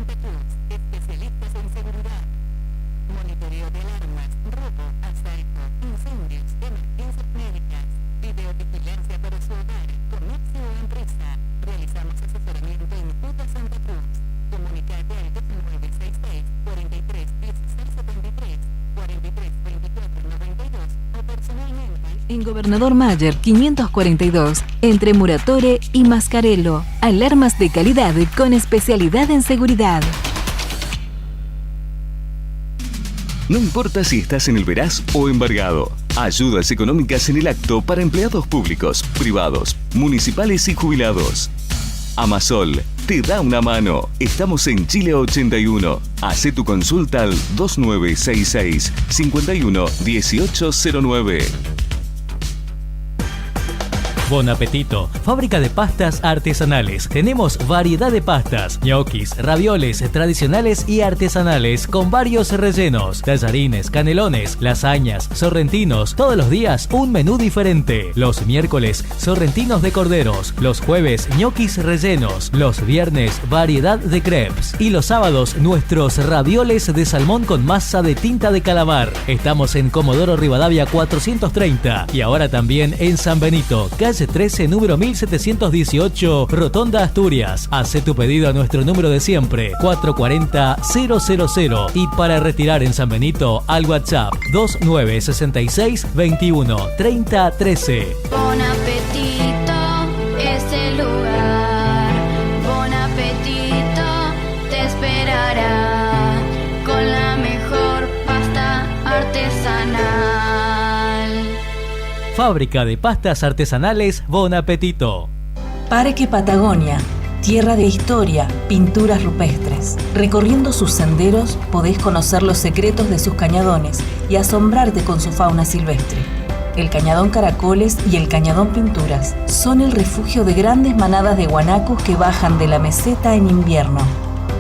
Santa Cruz, especialistas en seguridad. Monitoreo de alarmas, robo, asalto, incendios, emergencias médicas, videovigilancia para su hogar, comercio o empresa. Realizamos asesoramiento en toda Santa Cruz. Comunicate al 2966 43 16 73 43 24 92 o personalmente en Gobernador Mayer 542 entre Muratore y Mascarello. Alarmas de calidad con especialidad en seguridad. No importa si estás en el Veraz o embargado. Ayudas económicas en el acto para empleados públicos, privados, municipales y jubilados. Amasol te da una mano. Estamos en Chile 81. Hacé tu consulta al 2966 51 1809. Bon apetito, fábrica de pastas artesanales. Tenemos variedad de pastas, ñoquis, ravioles tradicionales y artesanales con varios rellenos, tallarines, canelones, lasañas, sorrentinos. Todos los días un menú diferente. Los miércoles, sorrentinos de corderos. Los jueves, ñoquis rellenos. Los viernes, variedad de crepes. Y los sábados, nuestros ravioles de salmón con masa de tinta de calamar. Estamos en Comodoro Rivadavia 430 y ahora también en San Benito, calle 13, número 1718, Rotonda, Asturias. Hace tu pedido a nuestro número de siempre, 440-000. Y para retirar en San Benito, al WhatsApp 2966 21 30 13. Bon apetito es el lugar. Bon apetito te esperará con la mejor pasta artesanal. Fábrica de pastas artesanales Bon Apetito. Parque Patagonia, tierra de historia, pinturas rupestres. Recorriendo sus senderos podés conocer los secretos de sus cañadones y asombrarte con su fauna silvestre. El Cañadón Caracoles y el Cañadón Pinturas son el refugio de grandes manadas de guanacos que bajan de la meseta en invierno.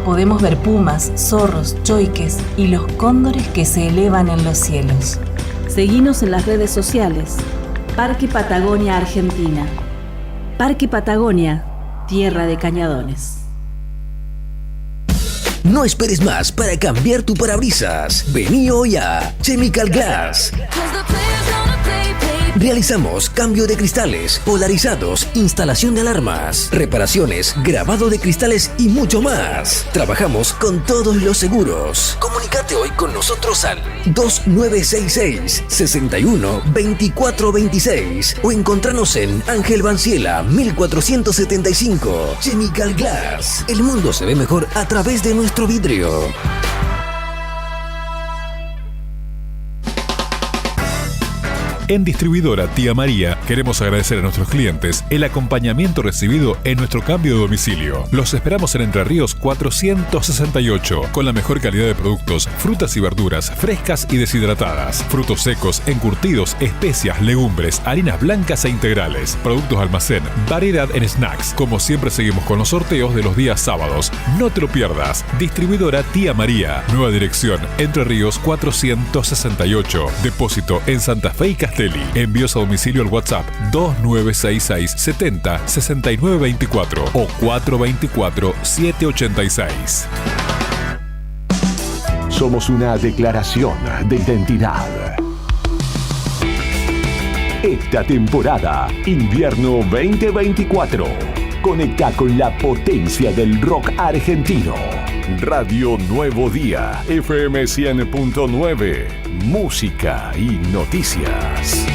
Podemos ver pumas, zorros, choiques y los cóndores que se elevan en los cielos. Seguinos en las redes sociales. Parque Patagonia Argentina. Parque Patagonia, tierra de cañadones. No esperes más para cambiar tu parabrisas. Vení hoy a Chemical Glass. Realizamos cambio de cristales, polarizados, instalación de alarmas, reparaciones, grabado de cristales y mucho más. Trabajamos con todos los seguros. Comunicate hoy con nosotros al 2966 61 24 26 o encontranos en Ángel Banciela 1475. Chemical Glass. El mundo se ve mejor a través de nuestro vidrio. En Distribuidora Tía María queremos agradecer a nuestros clientes el acompañamiento recibido en nuestro cambio de domicilio. Los esperamos en Entre Ríos 468 con la mejor calidad de productos, frutas y verduras frescas y deshidratadas, frutos secos, encurtidos, especias, legumbres, harinas blancas e integrales, productos de almacén, variedad en snacks. Como siempre seguimos con los sorteos de los días sábados. No te lo pierdas. Distribuidora Tía María. Nueva dirección Entre Ríos 468. Depósito en Santa Fe y Castelli. Envíos a domicilio al WhatsApp 2966 70 69 24 o 424 786. Somos una declaración de identidad. Esta temporada, invierno 2024, conecta con la potencia del rock argentino. Radio Nuevo Día, FM 100.9, música y noticias.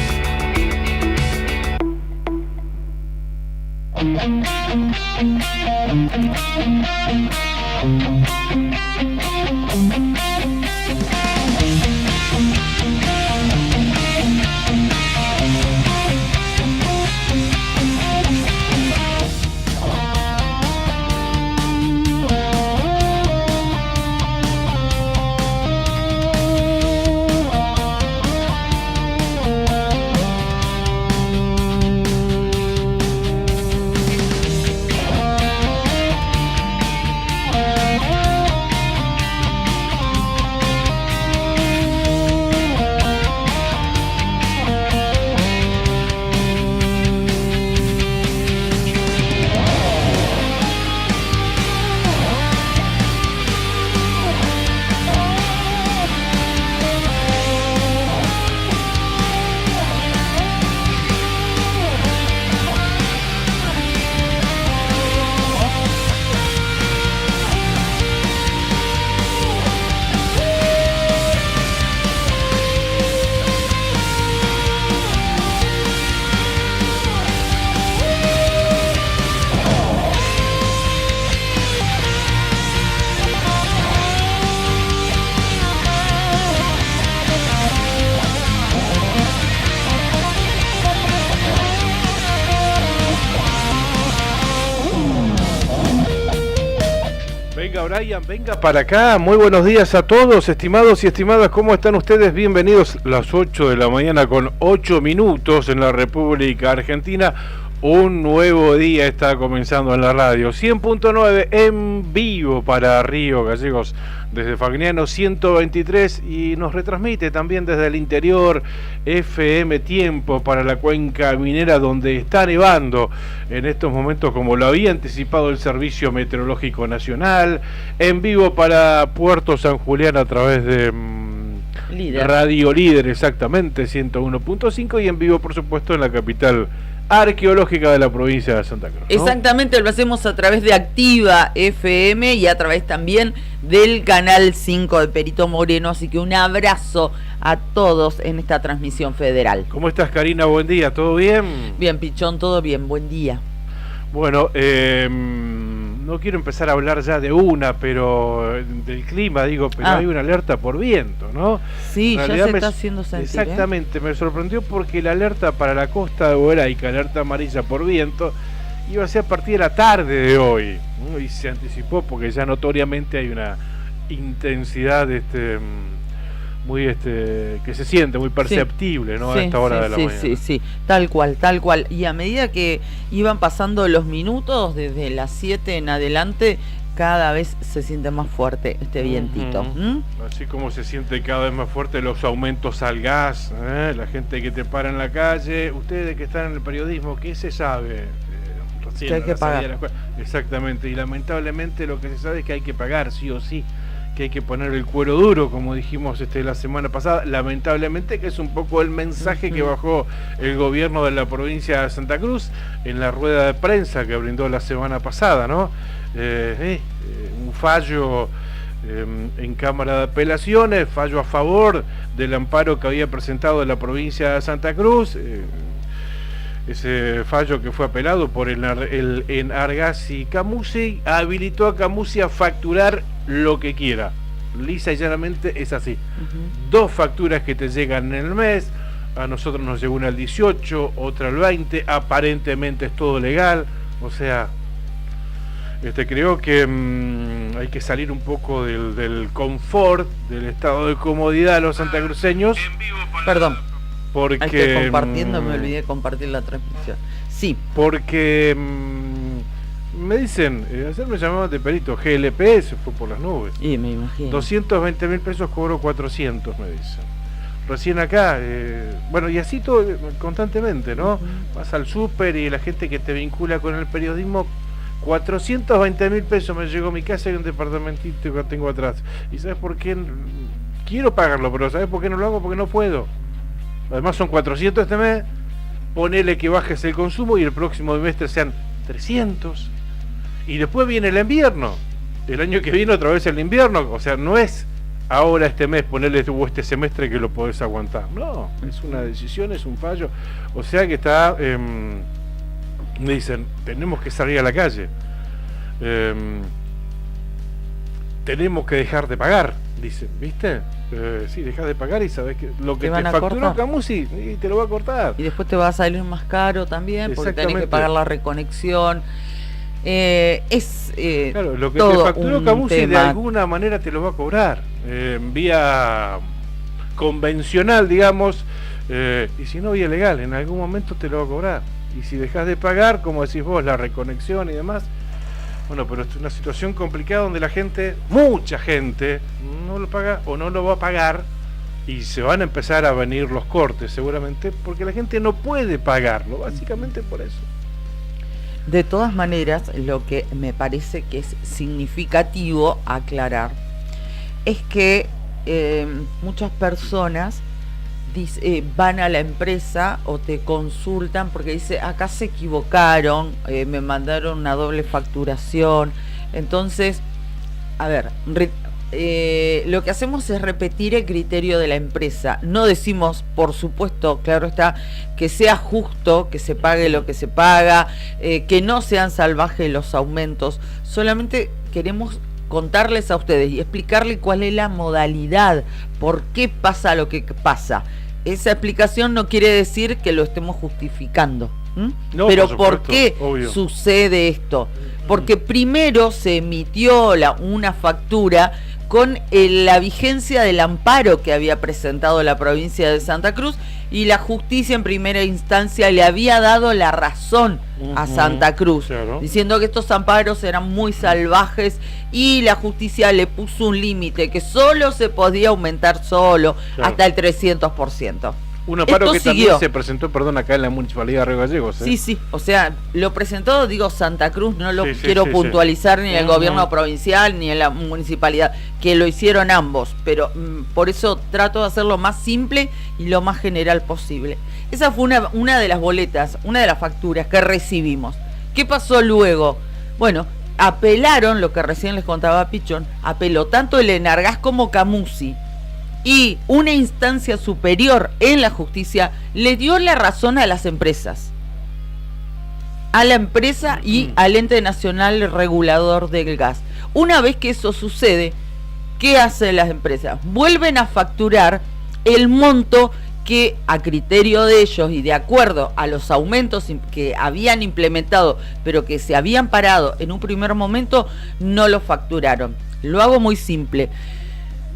Venga, Brian, venga para acá. Muy buenos días a todos, estimados y estimadas. ¿Cómo están ustedes? Bienvenidos. Las 8 de la mañana con 8 minutos en la República Argentina. Un nuevo día está comenzando en la radio. 100.9 en vivo para Río Gallegos desde Fagnano 123 y nos retransmite también desde el interior FM Tiempo para la cuenca minera, donde está nevando en estos momentos, como lo había anticipado el Servicio Meteorológico Nacional. En vivo para Puerto San Julián a través de Radio Líder, exactamente, 101.5, y en vivo, por supuesto, en la capital arqueológica de la provincia de Santa Cruz, ¿no? Exactamente, lo hacemos a través de Activa FM y a través también del Canal 5 de Perito Moreno, así que un abrazo a todos en esta transmisión federal. ¿Cómo estás, Karina? Buen día, ¿todo bien? Bien, Pichón, todo bien, buen día. Bueno, no quiero empezar a hablar ya de del clima, digo, pero hay una alerta por viento, ¿no? Sí, ya se está haciendo sentir. Exactamente, me sorprendió porque la alerta para la costa de Boeraica, alerta amarilla por viento, iba a ser a partir de la tarde de hoy, ¿no? Y se anticipó porque ya notoriamente hay una intensidad muy que se siente muy perceptible, ¿no? A esta hora de la mañana. Sí, tal cual. Y a medida que iban pasando los minutos, desde las 7 en adelante, cada vez se siente más fuerte este vientito. Así como se siente cada vez más fuerte los aumentos al gas, la gente que te para en la calle, ustedes que están en el periodismo, ¿qué se sabe? Que hay que pagar. Exactamente, y lamentablemente lo que se sabe es que hay que pagar, sí o sí, que hay que poner el cuero duro, como dijimos la semana pasada, lamentablemente, que es un poco el mensaje que bajó el gobierno de la provincia de Santa Cruz en la rueda de prensa que brindó la semana pasada, ¿no? Un fallo en Cámara de Apelaciones, fallo a favor del amparo que había presentado la provincia de Santa Cruz, ese fallo que fue apelado por el Enargasi Camusi, habilitó a Camusi a facturar lo que quiera. Lisa y llanamente es así. 2 facturas que te llegan en el mes, a nosotros nos llegó una el 18, otra el 20, aparentemente es todo legal, o sea, creo que hay que salir un poco del confort, del estado de comodidad de los santacruceños. Perdón. Porque estoy compartiendo, me olvidé de compartir la transmisión. Sí. Porque me dicen, ayer me llamaban de perito, GLP se fue por las nubes. Y me imagino. 220.000 pesos cobró 400, me dicen. Recién acá, bueno, y así todo constantemente, ¿no? Vas al súper y la gente que te vincula con el periodismo, 420.000 pesos me llegó a mi casa y un departamentito que tengo atrás. ¿Y sabes por qué? Quiero pagarlo, pero ¿sabes por qué no lo hago? Porque no puedo. Además son 400 este mes, ponele que bajes el consumo y el próximo trimestre sean 300. Y después viene el invierno. El año que viene otra vez el invierno. O sea, no es ahora este mes, ponerle este semestre que lo podés aguantar. No, es una decisión, es un fallo. O sea que está... me dicen, tenemos que salir a la calle. Tenemos que dejar de pagar, dicen, ¿viste? Sí, dejás de pagar y sabés que lo que te facturó Camusi y te lo va a cortar. Y después te va a salir más caro también, porque tenés que pagar la reconexión. Claro, lo que te facturó Camusi de alguna manera te lo va a cobrar. Vía convencional, digamos, y si no vía legal, en algún momento te lo va a cobrar. Y si dejás de pagar, como decís vos, la reconexión y demás, bueno, pero es una situación complicada donde la gente, mucha gente, no lo paga o no lo va a pagar y se van a empezar a venir los cortes seguramente porque la gente no puede pagarlo, básicamente por eso. De todas maneras, lo que me parece que es significativo aclarar es que muchas personas van a la empresa o te consultan porque dice, acá se equivocaron, me mandaron una doble facturación. Entonces, a ver, lo que hacemos es repetir el criterio de la empresa. No decimos, por supuesto, claro está, que sea justo, que se pague lo que se paga, que no sean salvajes los aumentos. Solamente queremos contarles a ustedes y explicarles cuál es la modalidad, por qué pasa lo que pasa. Esa explicación no quiere decir que lo estemos justificando, No, Pero por ¿por qué obvio. sucede esto? Porque primero se emitió una factura con la vigencia del amparo que había presentado la provincia de Santa Cruz, y la justicia en primera instancia le había dado la razón a Santa Cruz, claro, diciendo que estos amparos eran muy salvajes, y la justicia le puso un límite que solo se podía aumentar Claro. hasta el 300%. Un amparo Esto que siguió. también se presentó, acá en la Municipalidad de Río Gallegos. Sí, o sea, lo presentó, digo, Santa Cruz, no lo Sí, sí, quiero sí, puntualizar sí. ni en el gobierno provincial ni en la municipalidad, que lo hicieron ambos, pero por eso trato de hacerlo más simple y lo más general posible. Esa fue una de las boletas, una de las facturas que recibimos. ¿Qué pasó luego? Bueno, apelaron, lo que recién les contaba Pichón, apeló tanto el Enargás como Camusi, y una instancia superior en la justicia le dio la razón a las empresas, a la empresa y al ente nacional regulador del gas. Una vez que eso sucede, ¿qué hacen las empresas? Vuelven a facturar el monto que, a criterio de ellos y de acuerdo a los aumentos que habían implementado, pero que se habían parado en un primer momento, no lo facturaron. Lo hago muy simple.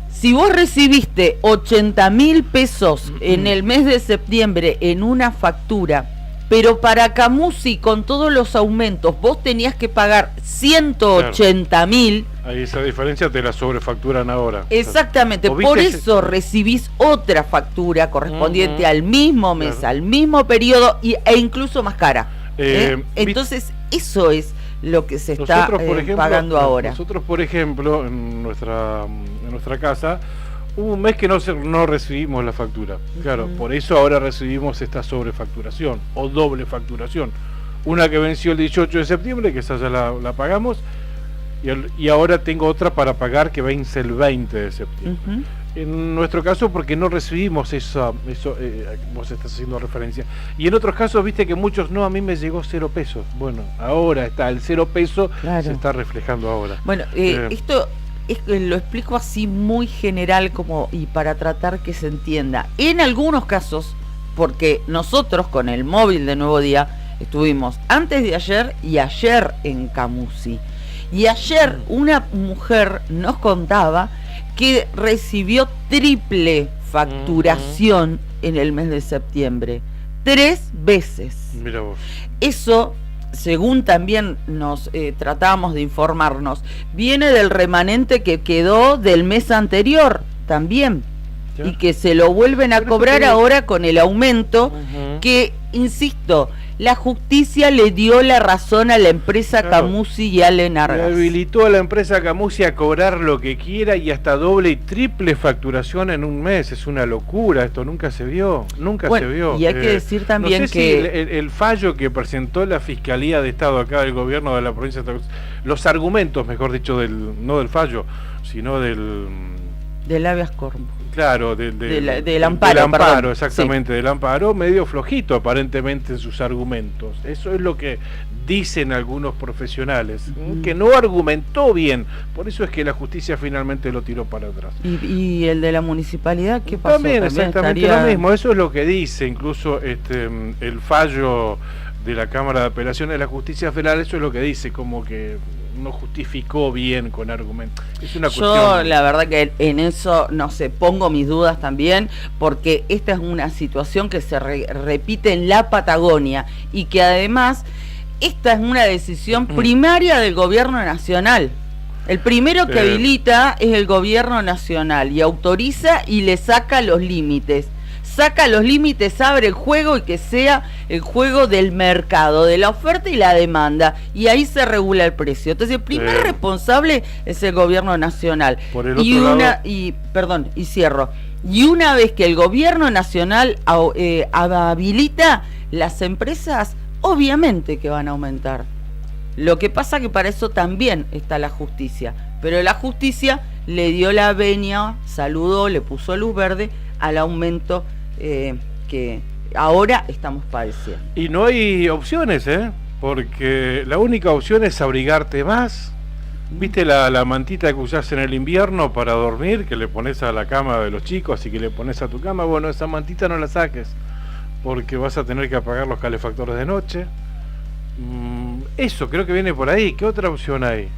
Si vos recibiste 80.000 pesos en el mes de septiembre en una factura, pero para Camusi con todos los aumentos vos tenías que pagar 180.000. Ahí esa diferencia te la sobrefacturan ahora. Exactamente, por eso recibís otra factura correspondiente al mismo mes, claro, al mismo periodo e incluso más cara. Entonces, eso es lo que se está nosotros, por ejemplo, pagando ahora. Nosotros, por ejemplo, en nuestra casa, hubo un mes que no recibimos la factura. Claro, por eso ahora recibimos esta sobrefacturación o doble facturación. Una que venció el 18 de septiembre, que esa ya la pagamos, y ahora tengo otra para pagar que vence el 20 de septiembre. En nuestro caso, porque no recibimos eso vos estás haciendo referencia. Y en otros casos, viste que muchos, no, a mí me llegó 0 pesos. Bueno, ahora está el 0 peso, claro, se está reflejando ahora. Bueno, esto lo explico así muy general y para tratar que se entienda. En algunos casos, porque nosotros con el móvil de Nuevo Día estuvimos antes de ayer y ayer en Camusi. Y ayer una mujer nos contaba que recibió triple facturación en el mes de septiembre. 3 veces. Mira vos. Eso, según también nos tratábamos de informarnos, viene del remanente que quedó del mes anterior también. ¿Ya? Y que se lo vuelven a cobrar ahora con el aumento que, insisto, la justicia le dio la razón a la empresa, claro, Camusi y al Enargás. Le habilitó a la empresa Camusi a cobrar lo que quiera y hasta doble y triple facturación en un mes. Es una locura, esto nunca se vio, se vio. Y hay que decir también no sé que... Si el fallo que presentó la Fiscalía de Estado acá del gobierno de la provincia de Santa Cruz, los argumentos, mejor dicho, no del fallo, sino del habeas corpus. Claro, del amparo. Del amparo, exactamente, sí, del amparo, medio flojito aparentemente en sus argumentos. Eso es lo que dicen algunos profesionales, que no argumentó bien, por eso es que la justicia finalmente lo tiró para atrás. ¿Y el de la municipalidad qué pasó? También exactamente lo mismo, eso es lo que dice incluso el fallo de la Cámara de Apelaciones de la Justicia Federal, eso es lo que dice, como que no justificó bien con argumentos. Es una cuestión. Yo la verdad que en eso, no sé, pongo mis dudas también, porque esta es una situación que se repite en la Patagonia y que además esta es una decisión primaria del gobierno nacional. El primero que habilita es el gobierno nacional y autoriza y le saca los límites. Saca los límites, abre el juego y que sea el juego del mercado, de la oferta y la demanda, y ahí se regula el precio. Entonces el primer responsable es el gobierno nacional. Por el otro lado... y cierro. Y una vez que el gobierno nacional habilita, las empresas obviamente que van a aumentar. Lo que pasa que para eso también está la justicia, pero la justicia le dio la venia, saludó, le puso luz verde al aumento que ahora estamos padeciendo. Y no hay opciones, porque la única opción es abrigarte más. ¿Viste la mantita que usás en el invierno para dormir, que le pones a la cama de los chicos y que le pones a tu cama? Bueno, esa mantita no la saques, porque vas a tener que apagar los calefactores de noche. Eso creo que viene por ahí. ¿Qué otra opción hay?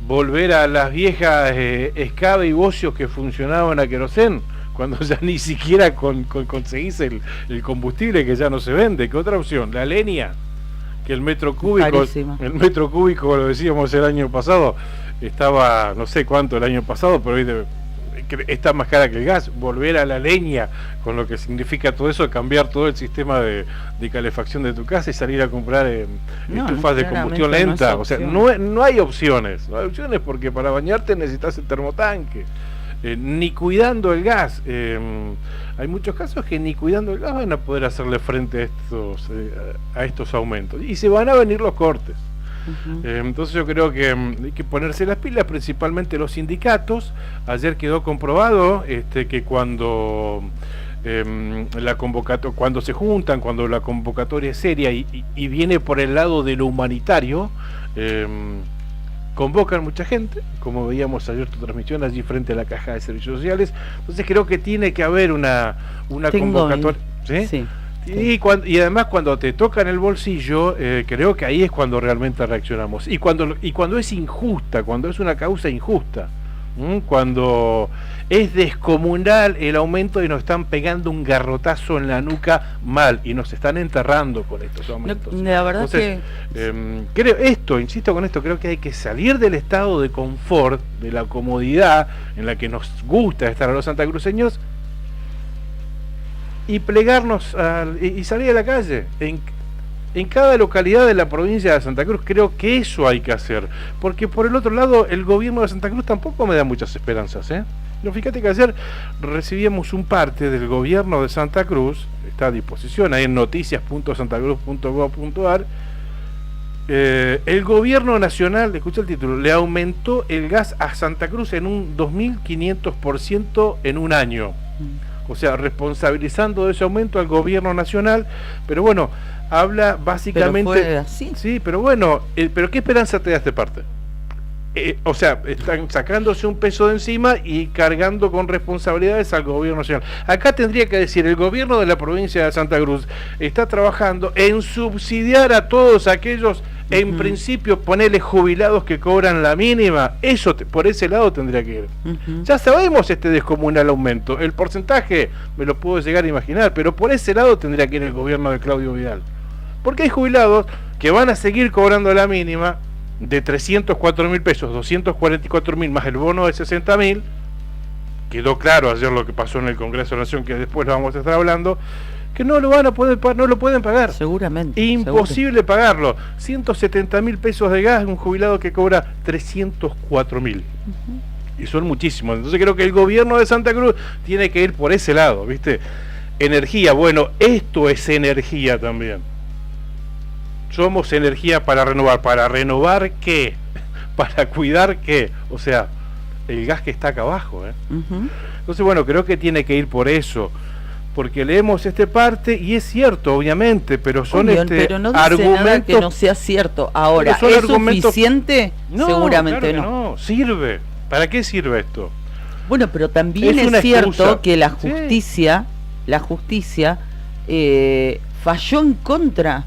Volver a las viejas escabe y bocios que funcionaban a querosén, cuando ya ni siquiera conseguís el combustible, que ya no se vende. ¿Qué otra opción? La leña, que el metro cúbico, lo decíamos el año pasado, estaba no sé cuánto el año pasado, pero hoy está más cara que el gas. Volver a la leña, con lo que significa todo eso, cambiar todo el sistema de calefacción de tu casa y salir a comprar estufas de combustión lenta. No, o sea, no hay opciones. No hay opciones porque para bañarte necesitas el termotanque. Ni cuidando el gas. Hay muchos casos que ni cuidando el gas van a poder hacerle frente a estos aumentos. Y se van a venir los cortes. Entonces yo creo que hay que ponerse las pilas, principalmente los sindicatos. Ayer quedó comprobado que cuando cuando se juntan, cuando la convocatoria es seria y viene por el lado de lo humanitario, convocan mucha gente, como veíamos ayer tu transmisión allí frente a la Caja de Servicios Sociales. Entonces creo que tiene que haber una convocatoria. ¿Sí? Y además cuando te tocan el bolsillo, creo que ahí es cuando realmente reaccionamos. Y cuando es injusta, cuando es una causa injusta, cuando es descomunal el aumento y nos están pegando un garrotazo en la nuca mal y nos están enterrando con estos aumentos. La verdad. Entonces, insisto con esto, creo que hay que salir del estado de confort, de la comodidad en la que nos gusta estar a los santacruceños, y plegarnos y salir a la calle. En cada localidad de la provincia de Santa Cruz creo que eso hay que hacer, porque por el otro lado el gobierno de Santa Cruz tampoco me da muchas esperanzas. No, fíjate que ayer recibíamos un parte del gobierno de Santa Cruz, está a disposición ahí en noticias.santacruz.gov.ar. El gobierno nacional, escucha el título, le aumentó el gas a Santa Cruz en un 2500% en un año. O sea, responsabilizando de ese aumento al gobierno nacional. Pero bueno, habla básicamente... Pero fue así. Sí, pero bueno, pero ¿qué esperanza te da esta parte? O sea, están sacándose un peso de encima y cargando con responsabilidades al gobierno nacional. Acá tendría que decir, el gobierno de la provincia de Santa Cruz está trabajando en subsidiar a todos aquellos, en principio, ponerle jubilados que cobran la mínima. Eso, por ese lado tendría que ir. Ya sabemos este descomunal aumento. El porcentaje me lo puedo llegar a imaginar, pero por ese lado tendría que ir el gobierno de Claudio Vidal. Porque hay jubilados que van a seguir cobrando la mínima de 304.000 pesos, 244.000 más el bono de 60.000. Quedó claro ayer lo que pasó en el Congreso de la Nación, que después lo vamos a estar hablando, que no lo van a poder no lo pueden pagar. Seguramente. Imposible pagarlo. 170.000 pesos de gas, un jubilado que cobra 304.000. Y son muchísimos. Entonces creo que el gobierno de Santa Cruz tiene que ir por ese lado, ¿viste? Energía, bueno, esto es energía también. Somos energía para renovar. ¿Para renovar qué? ¿Para cuidar qué? O sea, el gas que está acá abajo, Entonces, bueno, creo que tiene que ir por eso. Porque leemos parte y es cierto, obviamente, pero son pero no dice argumentos nada que no sea cierto. Ahora, ¿es suficiente? No, seguramente claro no. Sirve. ¿Para qué sirve esto? Bueno, pero también es cierto excusa. Que la justicia falló en contra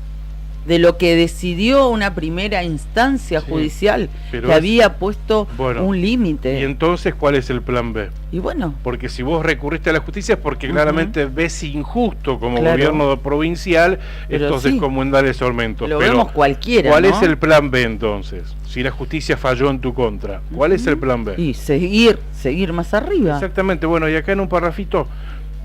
de lo que decidió una primera instancia judicial, que había puesto un límite. ¿Y entonces cuál es el plan B? Y bueno, porque si vos recurriste a la justicia es porque claramente ves injusto como gobierno provincial estos descomunales aumentos. Lo vemos cualquiera. ¿Cuál es el plan B entonces? Si la justicia falló en tu contra, ¿cuál es el plan B? Y seguir más arriba. Exactamente, bueno, y acá en un parrafito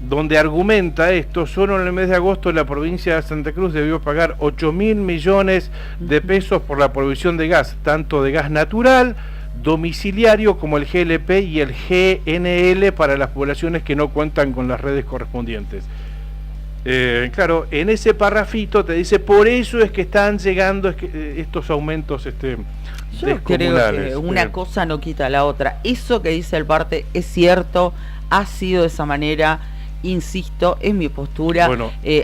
donde argumenta esto, solo en el mes de agosto la provincia de Santa Cruz debió pagar 8.000 millones de pesos por la provisión de gas, tanto de gas natural, domiciliario, como el GLP y el GNL para las poblaciones que no cuentan con las redes correspondientes. Claro, en ese parrafito te dice, por eso es que están llegando estos aumentos Yo creo que una cosa no quita la otra. Eso que dice el parte es cierto, ha sido de esa manera. Insisto, en mi postura,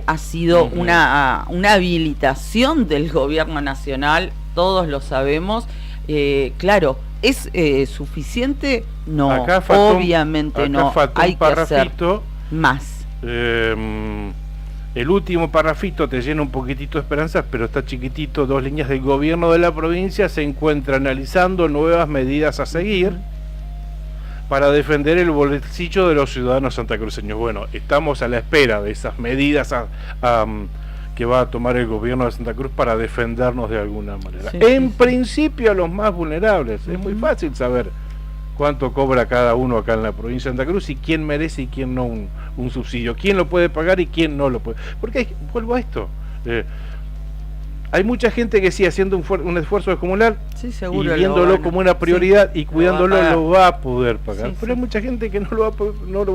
ha sido una habilitación del gobierno nacional, todos lo sabemos. Claro, ¿es suficiente? No, obviamente no. Hay que hacer más. El último parrafito te llena un poquitito de esperanzas, pero está chiquitito. 2 líneas del gobierno de la provincia se encuentra analizando nuevas medidas a seguir para defender el bolsillo de los ciudadanos santacruceños. Bueno, estamos a la espera de esas medidas que va a tomar el gobierno de Santa Cruz para defendernos de alguna manera. En principio a los más vulnerables. Es muy fácil saber cuánto cobra cada uno acá en la provincia de Santa Cruz y quién merece y quién no un subsidio, quién lo puede pagar y quién no lo puede. Porque vuelvo a esto, hay mucha gente que sí haciendo un esfuerzo descomunal y viéndolo como una prioridad y cuidándolo lo va a poder pagar, pero hay mucha gente que no lo va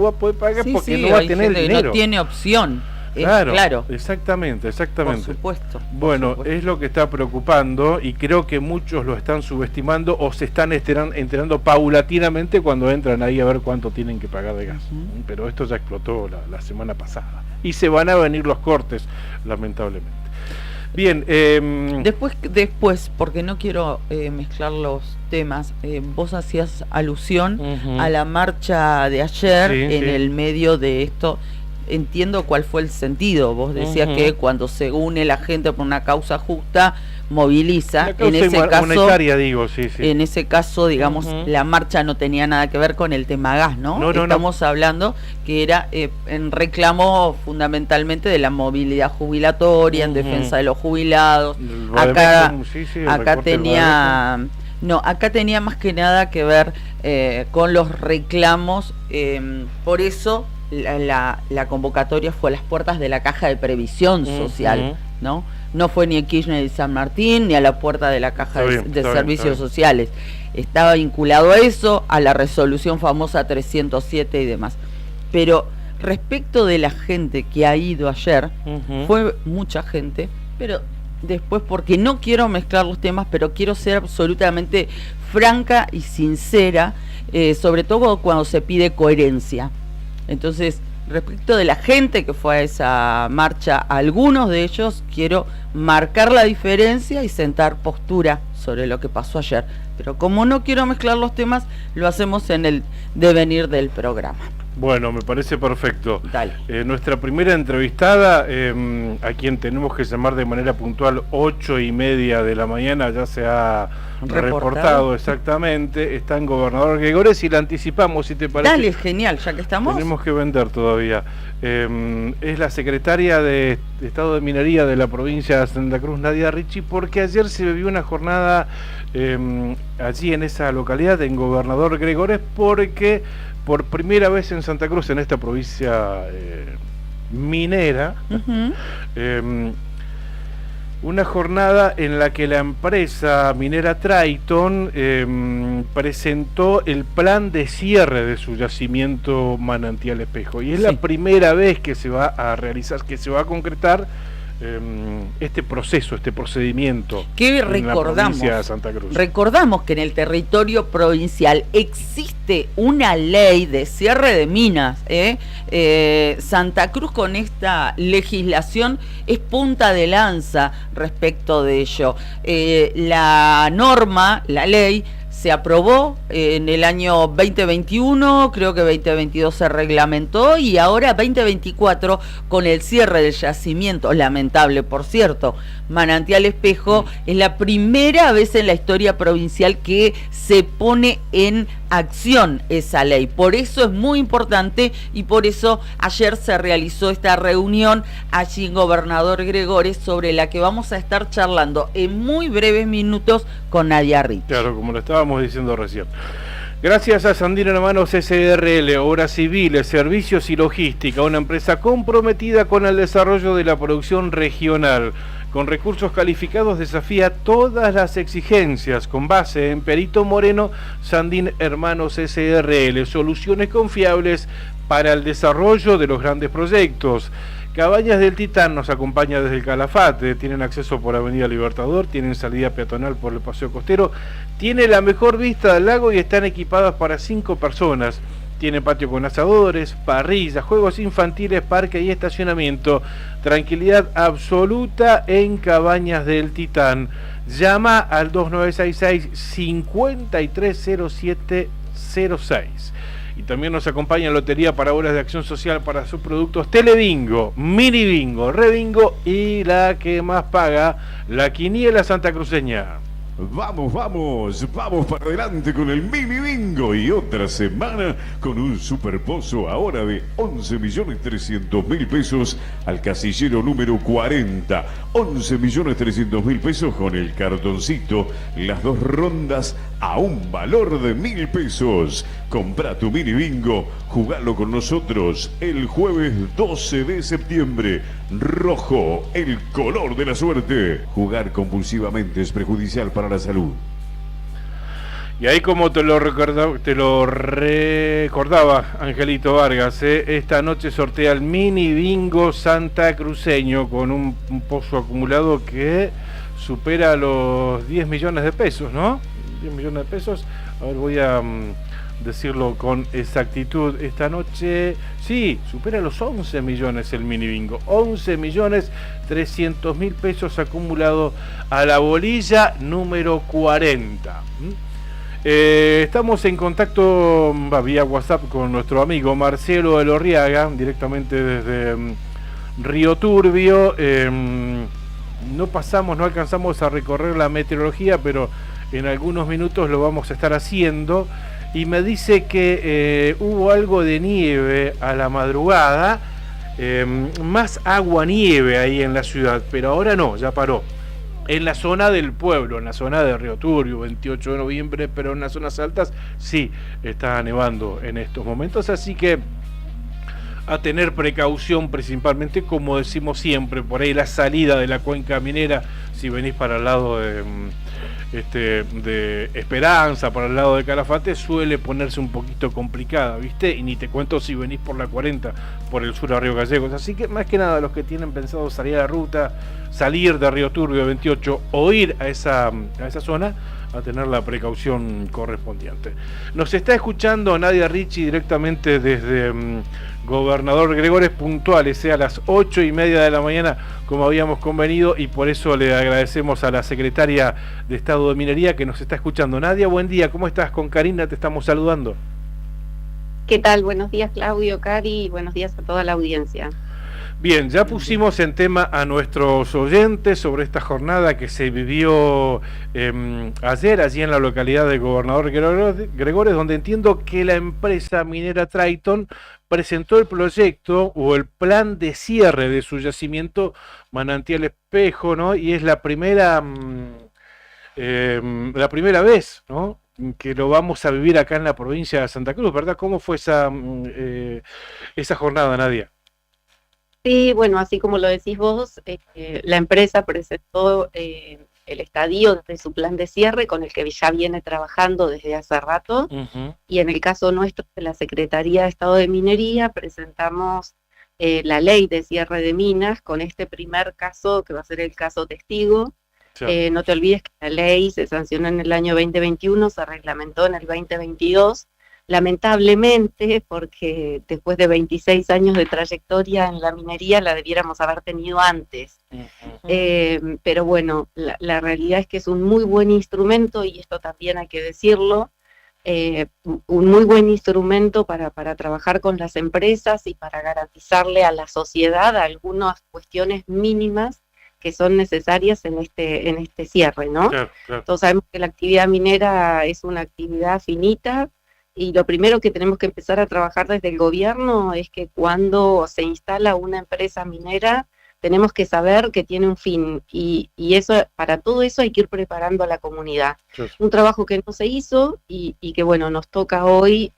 a poder pagar porque no va a tener dinero, no tiene opción. Claro, exactamente. Por supuesto. Bueno, es lo que está preocupando y creo que muchos lo están subestimando o se están enterando paulatinamente cuando entran ahí a ver cuánto tienen que pagar de gas. Pero esto ya explotó la semana pasada y se van a venir los cortes, lamentablemente. Bien, después, porque no quiero mezclar los temas, vos hacías alusión a la marcha de ayer el medio de esto. Entiendo cuál fue el sentido. Vos decías que cuando se une la gente por una causa justa, moviliza. En ese caso, monetaria, en ese caso, digamos, la marcha no tenía nada que ver con el tema gas, ¿no? Estamos hablando que era en reclamo fundamentalmente de la movilidad jubilatoria, en defensa de los jubilados. Acá tenía más que nada que ver con los reclamos, por eso la convocatoria fue a las puertas de la Caja de Previsión Social, ¿no? No fue ni en Kirchner ni San Martín, ni a la puerta de la Caja de Servicios Sociales. Estaba vinculado a eso, a la resolución famosa 307 y demás. Pero respecto de la gente que ha ido ayer, fue mucha gente, pero después, porque no quiero mezclar los temas, pero quiero ser absolutamente franca y sincera, sobre todo cuando se pide coherencia. Entonces, respecto de la gente que fue a esa marcha, algunos de ellos quiero marcar la diferencia y sentar postura sobre lo que pasó ayer. Pero como no quiero mezclar los temas, lo hacemos en el devenir del programa. Bueno, me parece perfecto. Dale. Nuestra primera entrevistada, a quien tenemos que llamar de manera puntual 8:30 de la mañana, ya se ha reportado exactamente, está en Gobernador Gregores y la anticipamos, si te parece. Dale, genial, ya que estamos. Tenemos que vender todavía. Es la secretaria de Estado de Minería de la provincia de Santa Cruz, Nadia Ricci, porque ayer se vivió una jornada allí en esa localidad, en Gobernador Gregores, porque por primera vez en Santa Cruz, en esta provincia minera, una jornada en la que la empresa minera Triton presentó el plan de cierre de su yacimiento Manantial Espejo, y es la primera vez que se va a realizar, que se va a concretar este proceso, este procedimiento que en la provincia de Santa Cruz. Recordamos que en el territorio provincial existe una ley de cierre de minas. Santa Cruz con esta legislación es punta de lanza respecto de ello. La norma, la ley, se aprobó en el año 2021, creo que 2022 se reglamentó, y ahora 2024 con el cierre del yacimiento, lamentable por cierto, Manantial Espejo, es la primera vez en la historia provincial que se pone en acción esa ley. Por eso es muy importante y por eso ayer se realizó esta reunión allí en Gobernador Gregores, sobre la que vamos a estar charlando en muy breves minutos con Nadia Ricci. Claro, como lo estábamos diciendo recién. Gracias a Sandino Hermanos SRL, Obras Civiles, Servicios y Logística, una empresa comprometida con el desarrollo de la producción regional. Con recursos calificados desafía todas las exigencias, con base en Perito Moreno, Sandín Hermanos SRL, soluciones confiables para el desarrollo de los grandes proyectos. Cabañas del Titán nos acompaña desde el Calafate, tienen acceso por Avenida Libertador, tienen salida peatonal por el Paseo Costero, tiene la mejor vista del lago y están equipadas para 5 personas. Tiene patio con asadores, parrillas, juegos infantiles, parque y estacionamiento. Tranquilidad absoluta en Cabañas del Titán. Llama al 2966-530706. Y también nos acompaña Lotería para Obras de Acción Social para sus productos Telebingo, Mini Bingo, Rebingo y la que más paga, la Quiniela Santacruceña. Vamos para adelante con el Mini Bingo y otra semana con un superpozo ahora de 11.300.000 pesos al casillero número 40. 11.300.000 pesos con el cartoncito, las 2 rondas a un valor de 1.000 pesos. Compra tu Mini Bingo, jugalo con nosotros el jueves 12 de septiembre. Rojo, el color de la suerte. Jugar compulsivamente es perjudicial para la salud. Y ahí, como te lo recordaba Angelito Vargas, esta noche sortea el Mini Bingo santacruceño con un pozo acumulado que supera los 10 millones de pesos, ¿no? 10 millones de pesos. A ver, voy a decirlo con exactitud. Esta noche, sí, supera los 11 millones el Mini Bingo. 11.300.000 pesos acumulado a la bolilla número 40. Estamos en contacto vía WhatsApp con nuestro amigo Marcelo Elorriaga, directamente desde Río Turbio. No alcanzamos a recorrer la meteorología, pero en algunos minutos lo vamos a estar haciendo. Y me dice que hubo algo de nieve a la madrugada, más agua-nieve ahí en la ciudad, pero ahora no, ya paró. En la zona del pueblo, en la zona de Río Turbio, 28 de noviembre, pero en las zonas altas sí está nevando en estos momentos, así que a tener precaución, principalmente, como decimos siempre, por ahí la salida de la cuenca minera, si venís para el lado de Esperanza, para el lado de Calafate, suele ponerse un poquito complicada, ¿viste? Y ni te cuento si venís por la 40, por el sur a Río Gallegos. Así que más que nada los que tienen pensado salir a la ruta, salir de Río Turbio 28 o ir a esa zona, a tener la precaución correspondiente. Nos está escuchando Nadia Ricci directamente desde Gobernador Gregores, puntuales, a las 8:30 de la mañana, como habíamos convenido, y por eso le agradecemos a la secretaria de Estado de Minería que nos está escuchando. Nadia, buen día, ¿cómo estás? Con Karina te estamos saludando. ¿Qué tal? Buenos días, Claudio, Cari, y buenos días a toda la audiencia. Bien, ya pusimos en tema a nuestros oyentes sobre esta jornada que se vivió ayer allí en la localidad de Gobernador Gregores, donde entiendo que la empresa minera Triton presentó el proyecto o el plan de cierre de su yacimiento Manantial Espejo, ¿no? Y es la primera vez, ¿no?, que lo vamos a vivir acá en la provincia de Santa Cruz, ¿verdad? ¿Cómo fue esa jornada, Nadia? Sí, bueno, así como lo decís vos, la empresa presentó el estadio de su plan de cierre, con el que ya viene trabajando desde hace rato. Y en el caso nuestro, de la Secretaría de Estado de Minería, presentamos la ley de cierre de minas con este primer caso, que va a ser el caso testigo. Sí. No te olvides que la ley se sancionó en el año 2021, se reglamentó en el 2022. Lamentablemente, porque después de 26 años de trayectoria en la minería la debiéramos haber tenido antes. Pero bueno, la realidad es que es un muy buen instrumento, y esto también hay que decirlo, un muy buen instrumento para trabajar con las empresas y para garantizarle a la sociedad algunas cuestiones mínimas que son necesarias en este cierre, ¿no? Claro. Todos sabemos que la actividad minera es una actividad finita, y lo primero que tenemos que empezar a trabajar desde el gobierno es que cuando se instala una empresa minera tenemos que saber que tiene un fin, y eso, para todo eso hay que ir preparando a la comunidad. Sí. Un trabajo que no se hizo y que bueno, nos toca hoy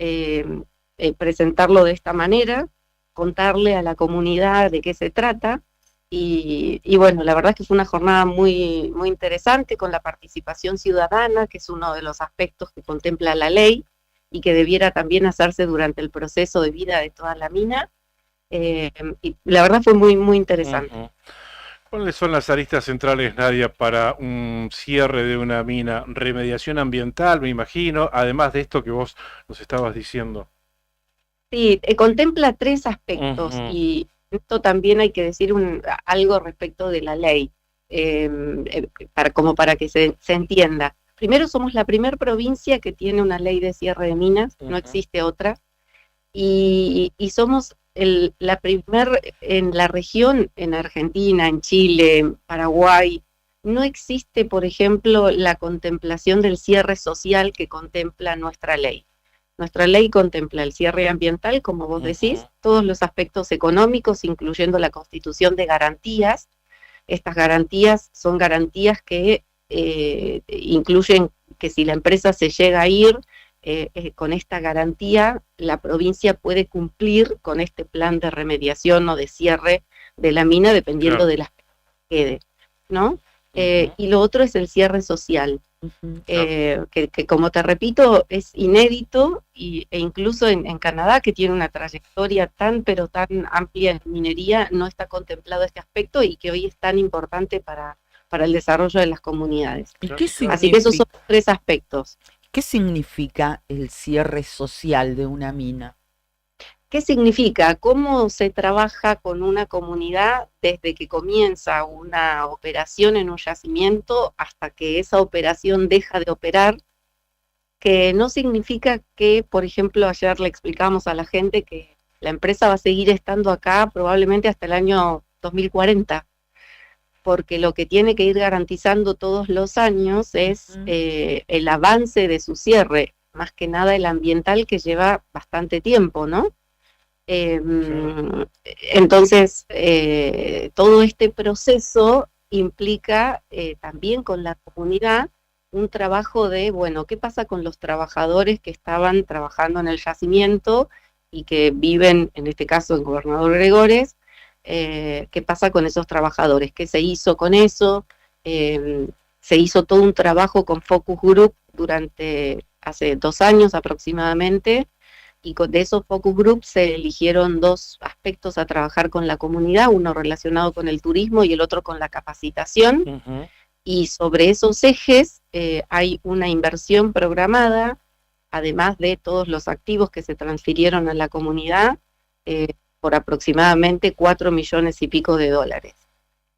presentarlo de esta manera, contarle a la comunidad de qué se trata. Y bueno, la verdad es que fue una jornada muy, muy interesante, con la participación ciudadana, que es uno de los aspectos que contempla la ley y que debiera también hacerse durante el proceso de vida de toda la mina. Y la verdad fue muy, muy interesante. ¿Cuáles son las aristas centrales, Nadia, para un cierre de una mina? Remediación ambiental, me imagino, además de esto que vos nos estabas diciendo. Sí, contempla 3 aspectos, y esto también hay que decir algo respecto de la ley, para que se entienda. Primero, somos la primera provincia que tiene una ley de cierre de minas, no existe otra. y somos la primer en la región, en Argentina, en Chile, en Paraguay. No existe, por ejemplo, la contemplación del cierre social que contempla nuestra ley. Nuestra ley contempla el cierre ambiental, como vos decís, todos los aspectos económicos, incluyendo la constitución de garantías. Estas garantías son garantías que incluyen que si la empresa se llega a ir, con esta garantía, la provincia puede cumplir con este plan de remediación o de cierre de la mina, dependiendo de las que quede, ¿no? Y lo otro es el cierre social, que como te repito, es inédito, e incluso en Canadá, que tiene una trayectoria pero tan amplia en minería, no está contemplado este aspecto y que hoy es tan importante para el desarrollo de las comunidades. ¿Y qué significa? Así que esos son 3 aspectos. ¿Qué significa el cierre social de una mina? ¿Qué significa? ¿Cómo se trabaja con una comunidad desde que comienza una operación en un yacimiento hasta que esa operación deja de operar? Que no significa que, por ejemplo, ayer le explicamos a la gente que la empresa va a seguir estando acá probablemente hasta el año 2040, porque lo que tiene que ir garantizando todos los años es el avance de su cierre, más que nada el ambiental, que lleva bastante tiempo, ¿no? Entonces, todo este proceso implica también con la comunidad un trabajo de, bueno, ¿qué pasa con los trabajadores que estaban trabajando en el yacimiento y que viven, en este caso, en Gobernador Gregores? ¿Qué pasa con esos trabajadores? ¿Qué se hizo con eso? Se hizo todo un trabajo con Focus Group hace 2 años aproximadamente, y de esos Focus Group se eligieron 2 aspectos a trabajar con la comunidad, uno relacionado con el turismo y el otro con la capacitación, y sobre esos ejes hay una inversión programada, además de todos los activos que se transfirieron a la comunidad, por aproximadamente 4 millones y pico de dólares.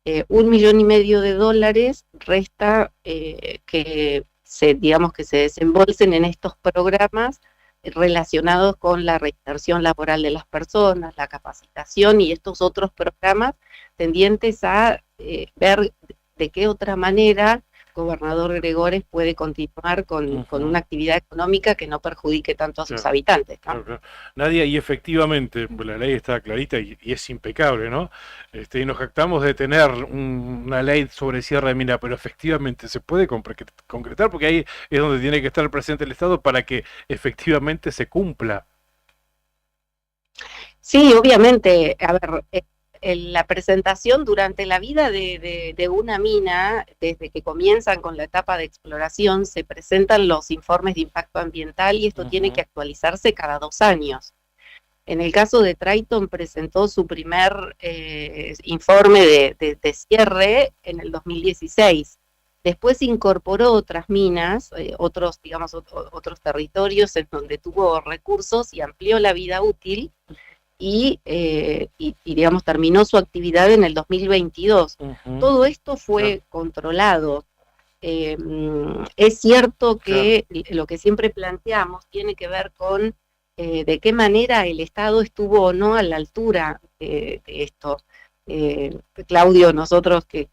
$1,5 millones resta que se desembolsen en estos programas relacionados con la reinserción laboral de las personas, la capacitación y estos otros programas tendientes a ver de qué otra manera Gobernador Gregores puede continuar con una actividad económica que no perjudique tanto a sus habitantes, ¿no? Claro. Nadia, y efectivamente, la ley está clarita y es impecable, ¿no? Y nos jactamos de tener una ley sobre cierre de mina, pero efectivamente se puede concretar, porque ahí es donde tiene que estar presente el Estado para que efectivamente se cumpla. Sí, obviamente. A ver, la presentación durante la vida de una mina, desde que comienzan con la etapa de exploración, se presentan los informes de impacto ambiental y esto tiene que actualizarse cada 2 años. En el caso de Triton presentó su primer informe de cierre en el 2016. Después incorporó otras minas, otros territorios en donde tuvo recursos y amplió la vida útil. Y digamos, terminó su actividad en el 2022. Todo esto fue controlado. Es cierto que lo que siempre planteamos tiene que ver con de qué manera el Estado estuvo o no a la altura de esto. Claudio, nosotros que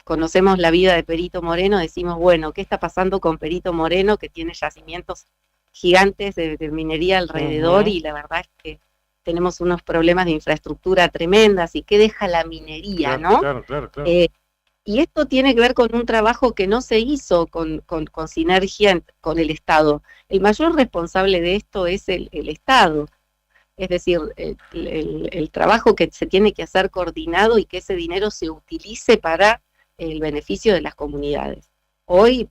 conocemos la vida de Perito Moreno, decimos, bueno, ¿qué está pasando con Perito Moreno, que tiene yacimientos gigantes de minería alrededor? Y la verdad es que tenemos unos problemas de infraestructura tremendas, y qué deja la minería, ¿no? Claro. Y esto tiene que ver con un trabajo que no se hizo con sinergia con el Estado. El mayor responsable de esto es el Estado. Es decir, el trabajo que se tiene que hacer coordinado y que ese dinero se utilice para el beneficio de las comunidades. Hoy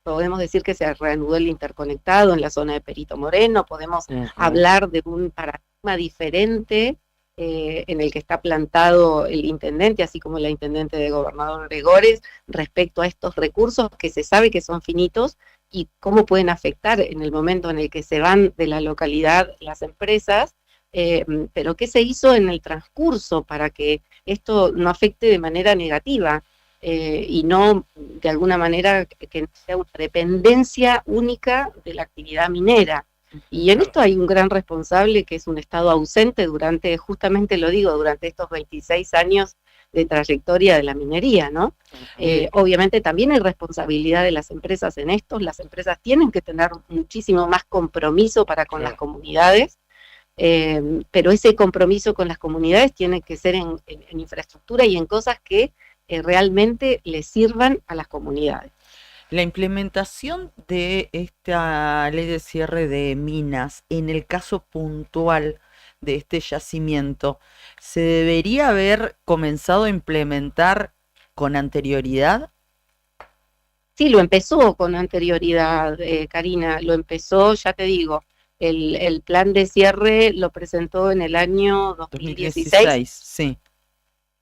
podemos decir que se reanudó el interconectado en la zona de Perito Moreno, podemos hablar de un paradigma diferente en el que está plantado el intendente, así como la intendente de Gobernador Gregores, respecto a estos recursos que se sabe que son finitos y cómo pueden afectar en el momento en el que se van de la localidad las empresas, pero qué se hizo en el transcurso para que esto no afecte de manera negativa. Y no de alguna manera que no sea una dependencia única de la actividad minera. Y en esto hay un gran responsable que es un Estado ausente durante, justamente lo digo, durante estos 26 años de trayectoria de la minería, ¿no? Obviamente también hay responsabilidad de las empresas en esto, las empresas tienen que tener muchísimo más compromiso para con las comunidades, pero ese compromiso con las comunidades tiene que ser en infraestructura y en cosas que realmente les sirvan a las comunidades. La implementación de esta ley de cierre de minas, en el caso puntual de este yacimiento, ¿se debería haber comenzado a implementar con anterioridad? Sí, lo empezó con anterioridad, Karina, lo empezó, ya te digo, el plan de cierre lo presentó en el año 2016. Sí.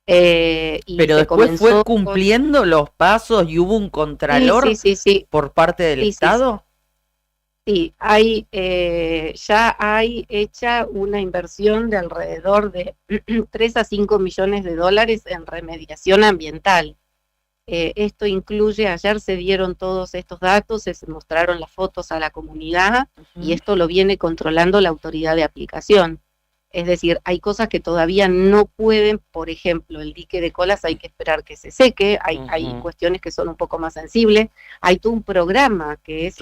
Y pero después fue cumpliendo los pasos y hubo un contralor sí. por parte del Estado. Sí, hay, ya hay hecha una inversión de alrededor de 3 a 5 millones de dólares en remediación ambiental. Esto incluye, ayer se dieron todos estos datos, se mostraron las fotos a la comunidad y esto lo viene controlando la autoridad de aplicación. Es decir, hay cosas que todavía no pueden, por ejemplo, el dique de Colas hay que esperar que se seque, hay cuestiones que son un poco más sensibles, hay todo un programa que es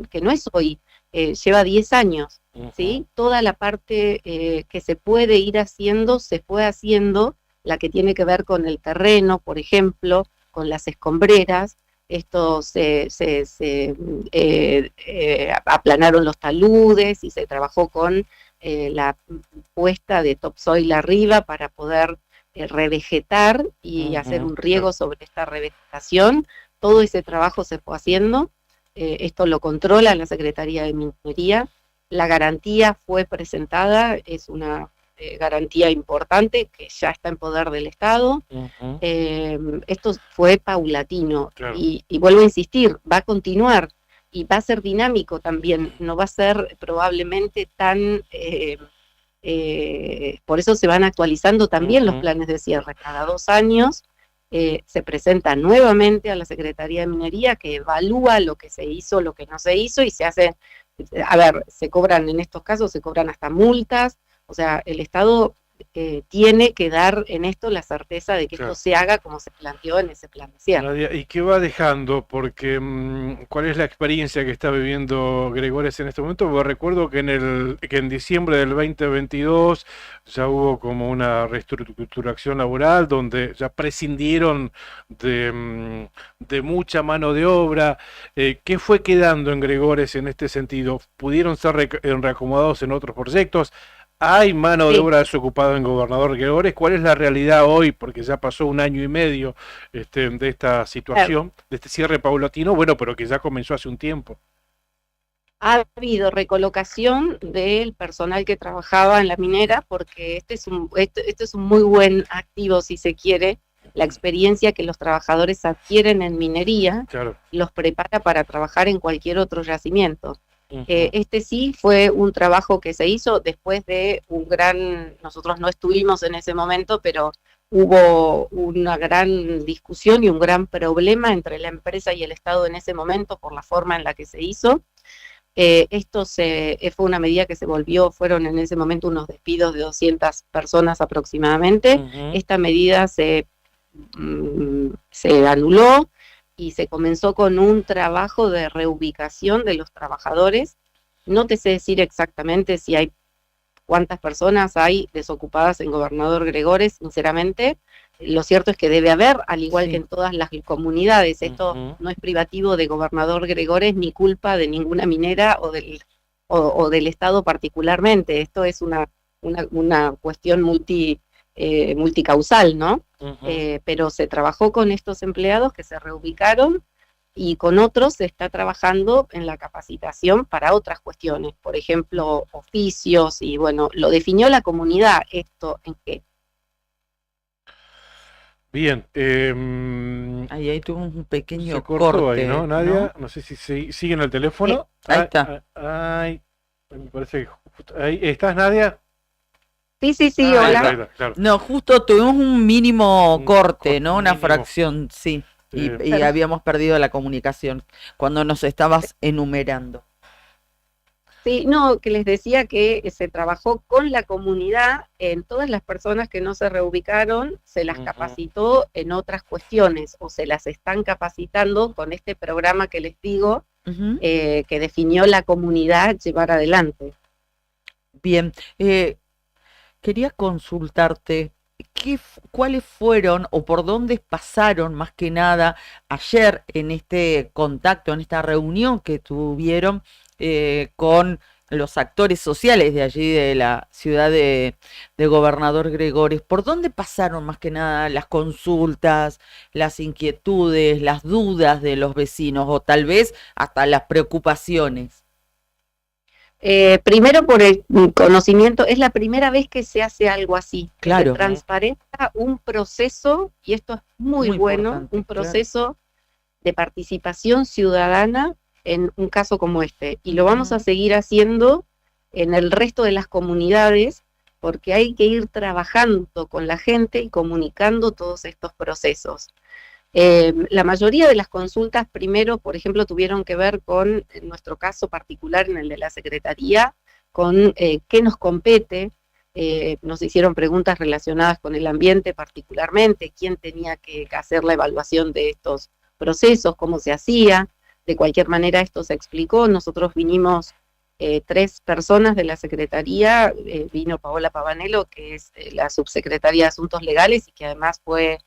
que no es hoy, lleva 10 años, ¿sí? Toda la parte que se puede ir haciendo, se fue haciendo, la que tiene que ver con el terreno, por ejemplo, con las escombreras, esto aplanaron los taludes y se trabajó con la puesta de topsoil arriba para poder revegetar y hacer un riego sobre esta revegetación. Todo ese trabajo se fue haciendo, esto lo controla la Secretaría de Minería, la garantía fue presentada, es una garantía importante que ya está en poder del Estado. Esto fue paulatino y vuelvo a insistir, va a continuar y va a ser dinámico también, no va a ser probablemente tan... por eso se van actualizando también los planes de cierre. Cada 2 años se presenta nuevamente a la Secretaría de Minería que evalúa lo que se hizo, lo que no se hizo y se hace... A ver, se cobran en estos casos, se cobran hasta multas, o sea, el Estado tiene que dar en esto la certeza de que esto se haga como se planteó en ese plan de cierre. Nadia, ¿y qué va dejando? Porque, ¿cuál es la experiencia que está viviendo Gregores en este momento? Porque recuerdo que en diciembre del 2022 ya hubo como una reestructuración laboral donde ya prescindieron de mucha mano de obra. ¿Qué fue quedando en Gregores en este sentido? ¿Pudieron ser reacomodados en otros proyectos? ¿Hay mano de obra desocupada en Gobernador Gregores? ¿Cuál es la realidad hoy? Porque ya pasó 1 año y medio de esta situación, de este cierre paulatino, bueno, pero que ya comenzó hace un tiempo. Ha habido recolocación del personal que trabajaba en la minera, porque este es un muy buen activo, si se quiere. La experiencia que los trabajadores adquieren en minería los prepara para trabajar en cualquier otro yacimiento. Este sí fue un trabajo que se hizo después de nosotros no estuvimos en ese momento, pero hubo una gran discusión y un gran problema entre la empresa y el Estado en ese momento por la forma en la que se hizo. Esto fue una medida que fueron en ese momento unos despidos de 200 personas aproximadamente. Esta medida se anuló y se comenzó con un trabajo de reubicación de los trabajadores. No te sé decir exactamente cuántas personas hay desocupadas en Gobernador Gregores, sinceramente. Lo cierto es que debe haber, al igual que en todas las comunidades. Esto no es privativo de Gobernador Gregores ni culpa de ninguna minera o del Estado particularmente. Esto es una cuestión multicausal, ¿no? Pero se trabajó con estos empleados que se reubicaron y con otros se está trabajando en la capacitación para otras cuestiones, por ejemplo, oficios, y bueno, lo definió la comunidad esto en qué. Bien. Ahí tuvo un pequeño se cortó corte, ahí, ¿no, Nadia? No sé si sigue en el teléfono. Ahí está. Me parece que ahí estás, Nadia. Sí, hola. Ahí, claro. No, justo tuvimos un mínimo corte, ¿no? Una mínimo. Fracción, sí. Y habíamos perdido la comunicación cuando nos estabas enumerando. Sí, no, que les decía que se trabajó con la comunidad en todas las personas que no se reubicaron, se las capacitó en otras cuestiones o se las están capacitando con este programa que les digo, que definió la comunidad llevar adelante. Bien, quería consultarte, ¿cuáles fueron o por dónde pasaron más que nada ayer en este contacto, en esta reunión que tuvieron con los actores sociales de allí de la ciudad de Gobernador Gregores? ¿Por dónde pasaron más que nada las consultas, las inquietudes, las dudas de los vecinos o tal vez hasta las preocupaciones? Primero por el conocimiento, es la primera vez que se hace algo así, claro, se transparenta un proceso, y esto es muy bueno, un proceso de participación ciudadana en un caso como este, y lo vamos a seguir haciendo en el resto de las comunidades, porque hay que ir trabajando con la gente y comunicando todos estos procesos. La mayoría de las consultas, primero, por ejemplo, tuvieron que ver con, en nuestro caso particular, en el de la Secretaría, con qué nos compete. Nos hicieron preguntas relacionadas con el ambiente particularmente, quién tenía que hacer la evaluación de estos procesos, cómo se hacía. De cualquier manera, esto se explicó. Nosotros vinimos 3 personas de la Secretaría, vino Paola Pavanello, que es la subsecretaria de Asuntos Legales y que además fue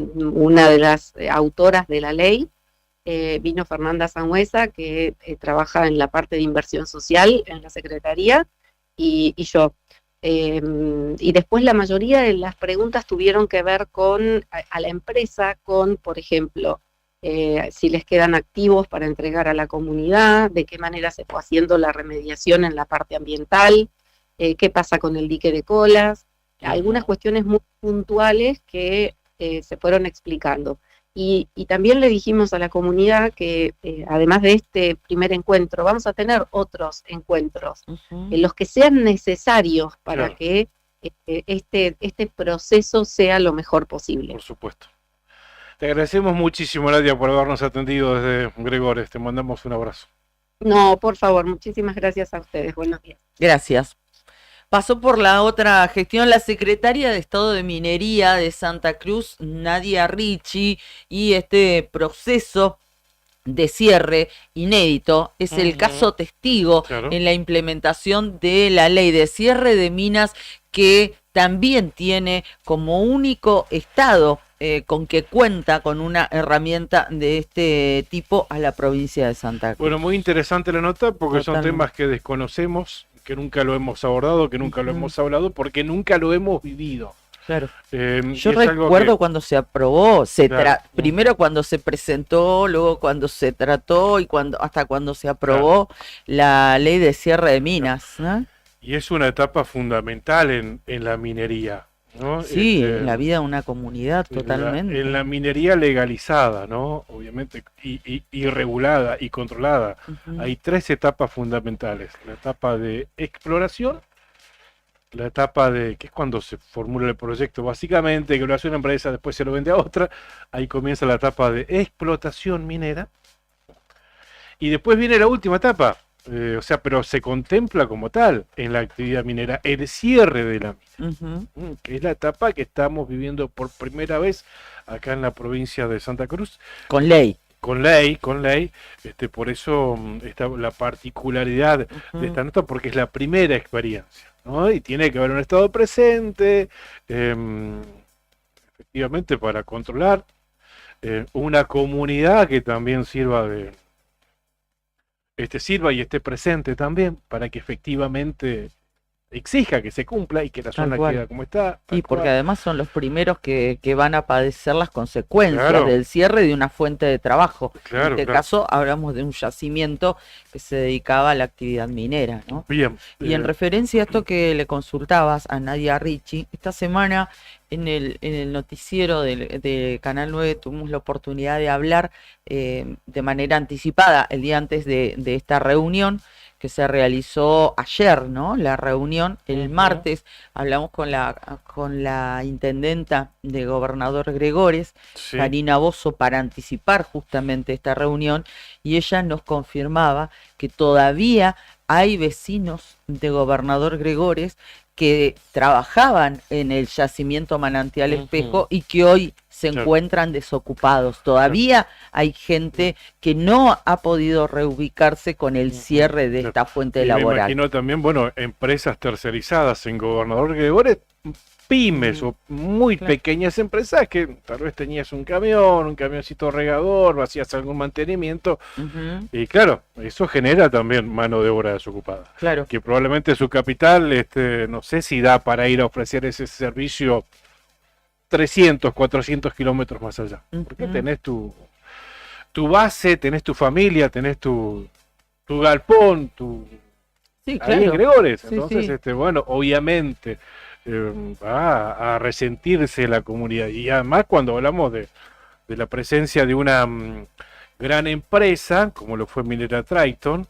una de las autoras de la ley, vino Fernanda Sangüesa, que trabaja en la parte de inversión social en la Secretaría, y yo. Y después la mayoría de las preguntas tuvieron que ver con a la empresa, con, por ejemplo, si les quedan activos para entregar a la comunidad, de qué manera se fue haciendo la remediación en la parte ambiental, qué pasa con el dique de Colas, algunas cuestiones muy puntuales que se fueron explicando. Y también le dijimos a la comunidad que además de este primer encuentro, vamos a tener otros encuentros, los que sean necesarios para que este proceso sea lo mejor posible. Por supuesto. Te agradecemos muchísimo, Nadia, por habernos atendido desde Gregores. Te mandamos un abrazo. No, por favor, muchísimas gracias a ustedes. Buenos días. Gracias. Pasó por la otra gestión la secretaria de Estado de Minería de Santa Cruz, Nadia Ricci, y este proceso de cierre inédito es el caso testigo en la implementación de la ley de cierre de minas, que también tiene como único estado con que cuenta con una herramienta de este tipo a la provincia de Santa Cruz. Bueno, muy interesante la nota porque son temas que desconocemos, que nunca lo hemos abordado, que nunca lo hemos hablado, porque nunca lo hemos vivido. Claro. Yo recuerdo cuando se aprobó, primero cuando se presentó, luego cuando se trató y hasta cuando se aprobó la ley de cierre de minas, ¿no? Y es una etapa fundamental en la minería, ¿no? Sí, en la vida de una comunidad totalmente. En la minería legalizada, ¿no? Obviamente, y regulada y controlada. Hay 3 etapas fundamentales. La etapa de exploración, la etapa de, que es cuando se formula el proyecto, básicamente, que lo hace una empresa, después se lo vende a otra. Ahí comienza la etapa de explotación minera. Y después viene la última etapa. Pero se contempla como tal en la actividad minera el cierre de la mina, que es la etapa que estamos viviendo por primera vez acá en la provincia de Santa Cruz. Con ley. Con ley. Por eso está la particularidad de esta nota, porque es la primera experiencia, ¿no? Y tiene que haber un estado presente, efectivamente, para controlar una comunidad que también sirva y esté presente también, para que efectivamente exija que se cumpla y que la zona quede como está. Y porque además son los primeros que van a padecer las consecuencias del cierre de una fuente de trabajo. En este caso hablamos de un yacimiento que se dedicaba a la actividad minera, ¿no? Bien. Y en referencia a esto que le consultabas a Nadia Ricci, esta semana en el noticiero de Canal 9 tuvimos la oportunidad de hablar de manera anticipada el día antes de esta reunión, que se realizó ayer, ¿no? La reunión, el martes, hablamos con la intendenta de Gobernador Gregores, Sí. Karina Bozo, para anticipar justamente esta reunión, y ella nos confirmaba que todavía hay vecinos de Gobernador Gregores que trabajaban en el yacimiento Manantial Espejo y que hoy se encuentran desocupados. Todavía hay gente que no ha podido reubicarse con el cierre de esta fuente Y laboral. me imagino también, bueno, empresas tercerizadas en Gobernador Gregores, pymes o muy pequeñas empresas que tal vez tenías un camioncito regador, hacías algún mantenimiento, y claro, eso genera también mano de obra desocupada. Claro. Que probablemente su capital, no sé si da para ir a ofrecer ese servicio 300, 400 kilómetros más allá. Porque tenés tu base, tenés tu familia, tenés tu galpón, Sí, ahí en Gregores. Sí, Entonces, sí. bueno, obviamente va a resentirse la comunidad. Y además cuando hablamos de la presencia de una gran empresa, como lo fue Minera Triton,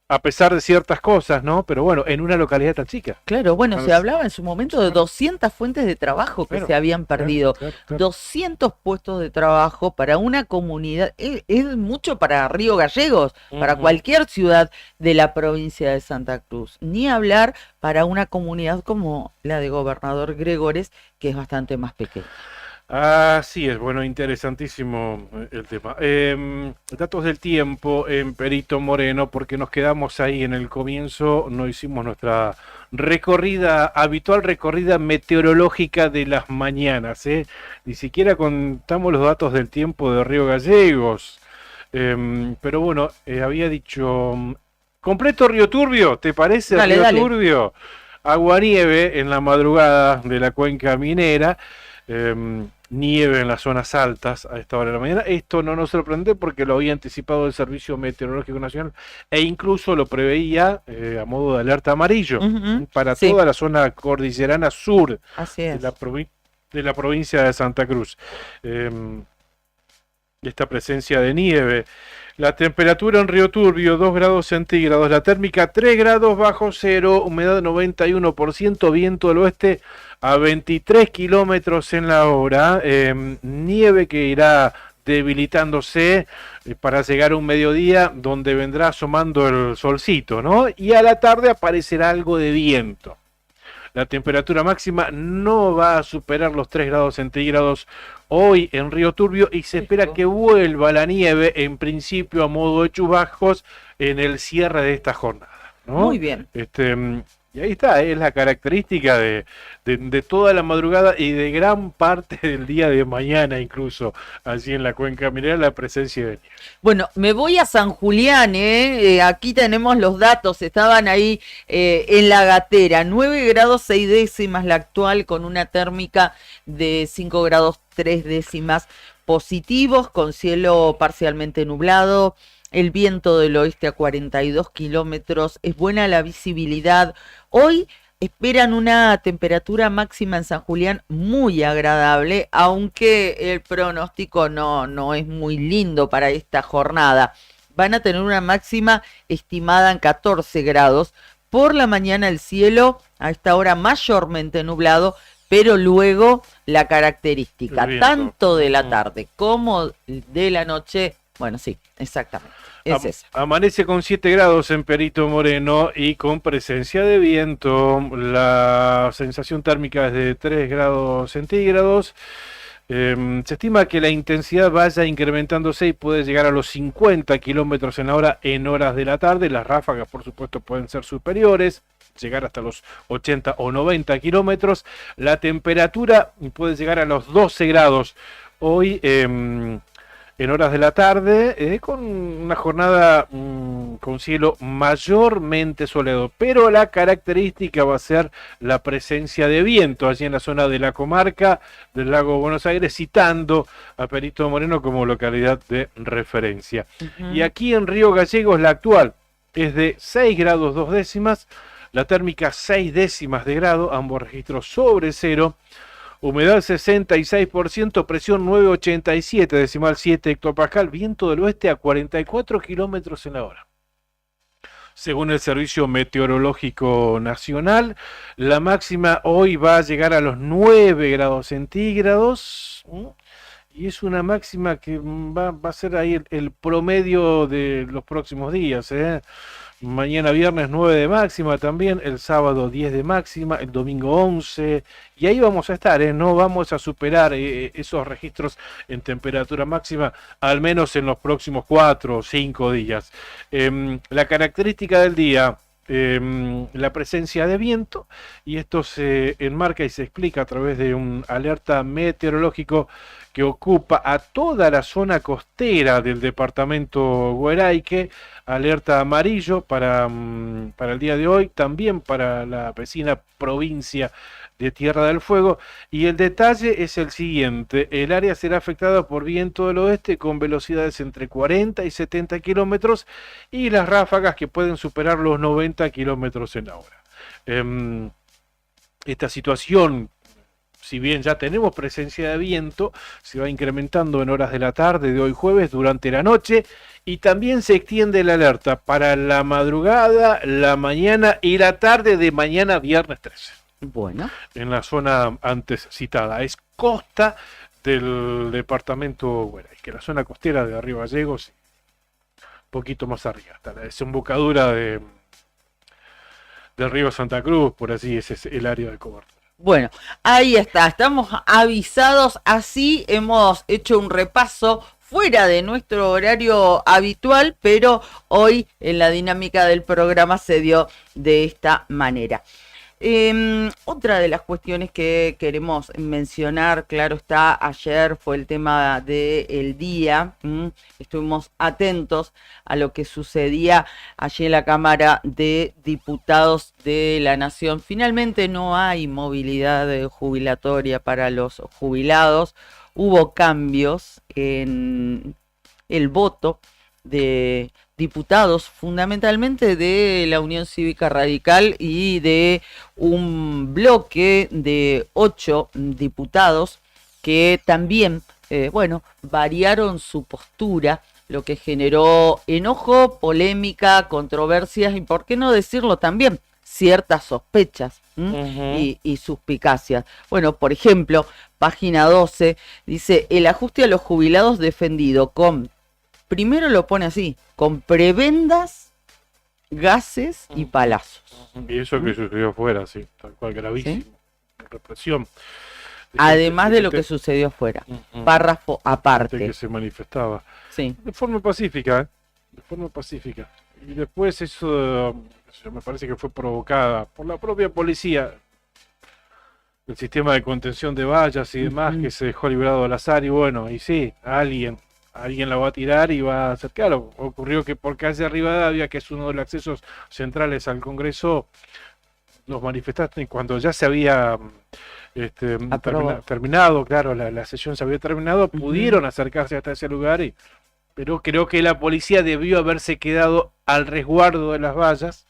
a pesar de ciertas cosas, ¿no? Pero bueno, en una localidad tan chica. Claro, bueno, se hablaba en su momento de 200 fuentes de trabajo que se habían perdido. Claro. 200 puestos de trabajo para una comunidad. Es mucho para Río Gallegos, para cualquier ciudad de la provincia de Santa Cruz. Ni hablar para una comunidad como la de Gobernador Gregores, que es bastante más pequeña. Así es, bueno, interesantísimo el tema. Datos del tiempo en Perito Moreno, porque nos quedamos ahí en el comienzo, no hicimos nuestra habitual recorrida meteorológica de las mañanas, ni siquiera contamos los datos del tiempo de Río Gallegos. Pero bueno, había dicho, completo Río Turbio, ¿te parece? Dale, Río dale. Turbio, agua-nieve en la madrugada de la cuenca minera. Nieve en las zonas altas a esta hora de la mañana. Esto no nos sorprende porque lo había anticipado el Servicio Meteorológico Nacional e incluso lo preveía a modo de alerta amarillo para toda la zona cordillerana sur de la provincia de Santa Cruz. Esta presencia de nieve. La temperatura en Río Turbio, 2 grados centígrados. La térmica, 3 grados bajo cero. Humedad 91%. Viento del oeste a 23 kilómetros en la hora. Nieve que irá debilitándose para llegar a un mediodía donde vendrá asomando el solcito, ¿no? Y a la tarde aparecerá algo de viento. La temperatura máxima no va a superar los 3 grados centígrados hoy en Río Turbio y se espera que vuelva la nieve en principio a modo de chubascos en el cierre de esta jornada, ¿no? Muy bien. Y ahí está, es la característica de toda la madrugada y de gran parte del día de mañana incluso, allí en la cuenca minera, la presencia de nieve. Bueno, me voy a San Julián, aquí tenemos los datos, estaban ahí en la gatera, 9 grados 6 décimas la actual, con una térmica de 5 grados 3 décimas positivos, con cielo parcialmente nublado. El viento del oeste a 42 kilómetros, es buena la visibilidad. Hoy esperan una temperatura máxima en San Julián muy agradable, aunque el pronóstico no es muy lindo para esta jornada. Van a tener una máxima estimada en 14 grados. Por la mañana el cielo a esta hora mayormente nublado, pero luego la característica, tanto de la tarde como de la noche. Bueno, sí, exactamente. Es esa. Amanece con 7 grados en Perito Moreno y con presencia de viento. La sensación térmica es de 3 grados centígrados. Se estima que la intensidad vaya incrementándose y puede llegar a los 50 kilómetros en la hora en horas de la tarde. Las ráfagas, por supuesto, pueden ser superiores, llegar hasta los 80 o 90 kilómetros. La temperatura puede llegar a los 12 grados hoy en horas de la tarde, con una jornada con cielo mayormente soleado, pero la característica va a ser la presencia de viento allí en la zona de la comarca del Lago Buenos Aires, citando a Perito Moreno como localidad de referencia. Y aquí en Río Gallegos la actual es de 6 grados 2 décimas, la térmica 6 décimas de grado, ambos registros sobre cero. Humedad 66%, presión 987, decimal 7 hectopascal, viento del oeste a 44 kilómetros en la hora. según el Servicio Meteorológico Nacional. La máxima hoy va a llegar a los 9 grados centígrados. Y es una máxima que va a ser ahí el promedio de los próximos días. Mañana viernes 9 de máxima también, el sábado 10 de máxima, el domingo 11. Y ahí vamos a estar, no vamos a superar esos registros en temperatura máxima, al menos en los próximos 4 o 5 días. La característica del día, la presencia de viento, y esto se enmarca y se explica a través de un alerta meteorológico que ocupa a toda la zona costera del departamento Gueraique, alerta amarillo para el día de hoy, también para la vecina provincia de Tierra del Fuego, y el detalle es el siguiente: el área será afectada por viento del oeste con velocidades entre 40 y 70 kilómetros y las ráfagas que pueden superar los 90 kilómetros en la hora. Esta situación, si bien ya tenemos presencia de viento, se va incrementando en horas de la tarde de hoy jueves durante la noche, y también se extiende la alerta para la madrugada, la mañana y la tarde de mañana viernes 13. Bueno. En la zona antes citada. Es costa del departamento Gueraique, la zona costera de Río Gallegos, un poquito más arriba, hasta la desembocadura del río Santa Cruz, por así es el área de cobertura. Bueno, ahí está, estamos avisados, así hemos hecho un repaso fuera de nuestro horario habitual, pero hoy en la dinámica del programa se dio de esta manera. Otra de las cuestiones que queremos mencionar, claro está, ayer fue el tema del día, estuvimos atentos a lo que sucedía allí en la Cámara de Diputados de la Nación. Finalmente no hay movilidad jubilatoria para los jubilados, hubo cambios en el voto de diputados, fundamentalmente de la Unión Cívica Radical y de un bloque de 8 diputados que también, variaron su postura, lo que generó enojo, polémica, controversias y, por qué no decirlo también, ciertas sospechas y suspicacias. Bueno, por ejemplo, página 12 dice: el ajuste a los jubilados defendido con, primero lo pone así, con prebendas, gases y palazos. Y eso que sucedió afuera, sí, tal cual, gravísimo. ¿Sí? Represión. Además de lo que sucedió afuera. Párrafo aparte. Que se manifestaba. Sí. De forma pacífica, de forma pacífica. Y después eso me parece que fue provocada por la propia policía. El sistema de contención de vallas y demás, que se dejó librado al azar, y bueno, y sí, alguien la va a tirar y va a acercarlo. Ocurrió que por calle Rivadavia, que es uno de los accesos centrales al Congreso, los manifestantes, cuando ya se había terminado, claro, la sesión se había terminado, pudieron acercarse hasta ese lugar, pero creo que la policía debió haberse quedado al resguardo de las vallas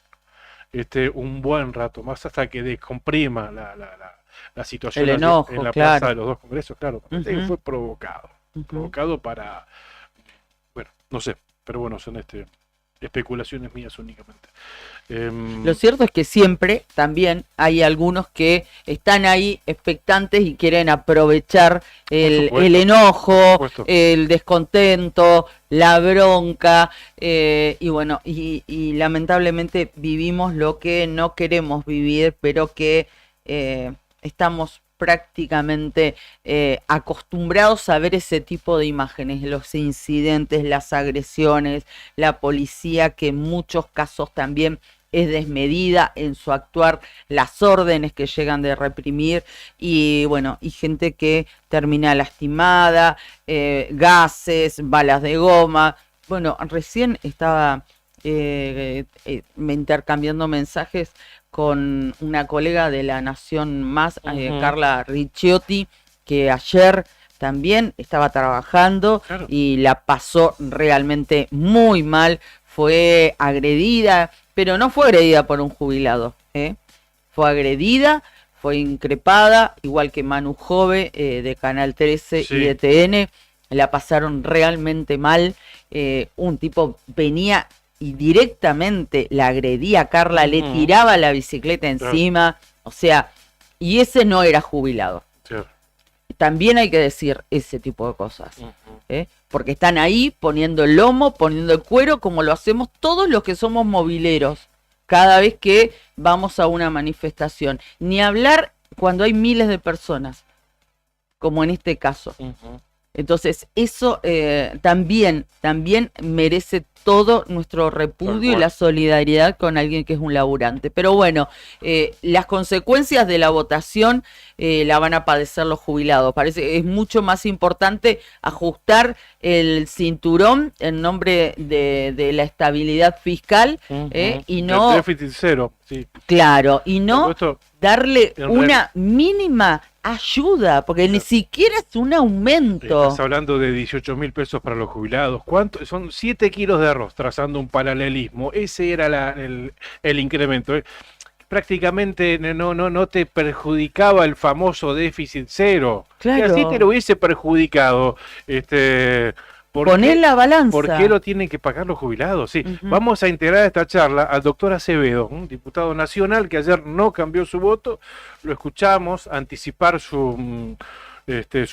un buen rato más, hasta que descomprima la situación. El enojo, en la plaza de los dos congresos, claro. Que fue provocado. Provocado para, bueno, no sé, pero bueno, son especulaciones mías únicamente. Lo cierto es que siempre también hay algunos que están ahí expectantes y quieren aprovechar el enojo, el descontento, la bronca, y bueno, y lamentablemente vivimos lo que no queremos vivir, pero que estamos prácticamente acostumbrados a ver ese tipo de imágenes, los incidentes, las agresiones, la policía que en muchos casos también es desmedida en su actuar, las órdenes que llegan de reprimir, y bueno, y gente que termina lastimada, gases, balas de goma. Bueno, recién estaba intercambiando mensajes con una colega de La Nación Más, Carla Ricciotti, que ayer también estaba trabajando y la pasó realmente muy mal, fue agredida, pero no fue agredida por un jubilado, fue agredida, fue increpada, igual que Manu Jove de Canal 13 y de TN, la pasaron realmente mal. Un tipo venía y directamente la agredía a Carla, le tiraba la bicicleta encima, o sea, y ese no era jubilado. También hay que decir ese tipo de cosas, porque están ahí poniendo el lomo, poniendo el cuero, como lo hacemos todos los que somos mobileros, cada vez que vamos a una manifestación. Ni hablar cuando hay miles de personas, como en este caso. Entonces, eso también merece todo nuestro repudio y la solidaridad con alguien que es un laburante. Pero bueno, las consecuencias de la votación la van a padecer los jubilados. Parece que es mucho más importante ajustar el cinturón en nombre de la estabilidad fiscal y no... El déficit cero, sí. Claro, y no darle una mínima ayuda, porque ni siquiera es un aumento. Estás hablando de 18.000 pesos para los jubilados. ¿Cuánto? Son 7 kilos de arroz, trazando un paralelismo. Ese era el incremento. Prácticamente no te perjudicaba el famoso déficit cero. Claro. Que así te lo hubiese perjudicado. Poner la balanza. ¿Por qué lo tienen que pagar los jubilados? Sí. Vamos a integrar esta charla al doctor Acevedo, un diputado nacional que ayer no cambió su voto. Lo escuchamos anticipar su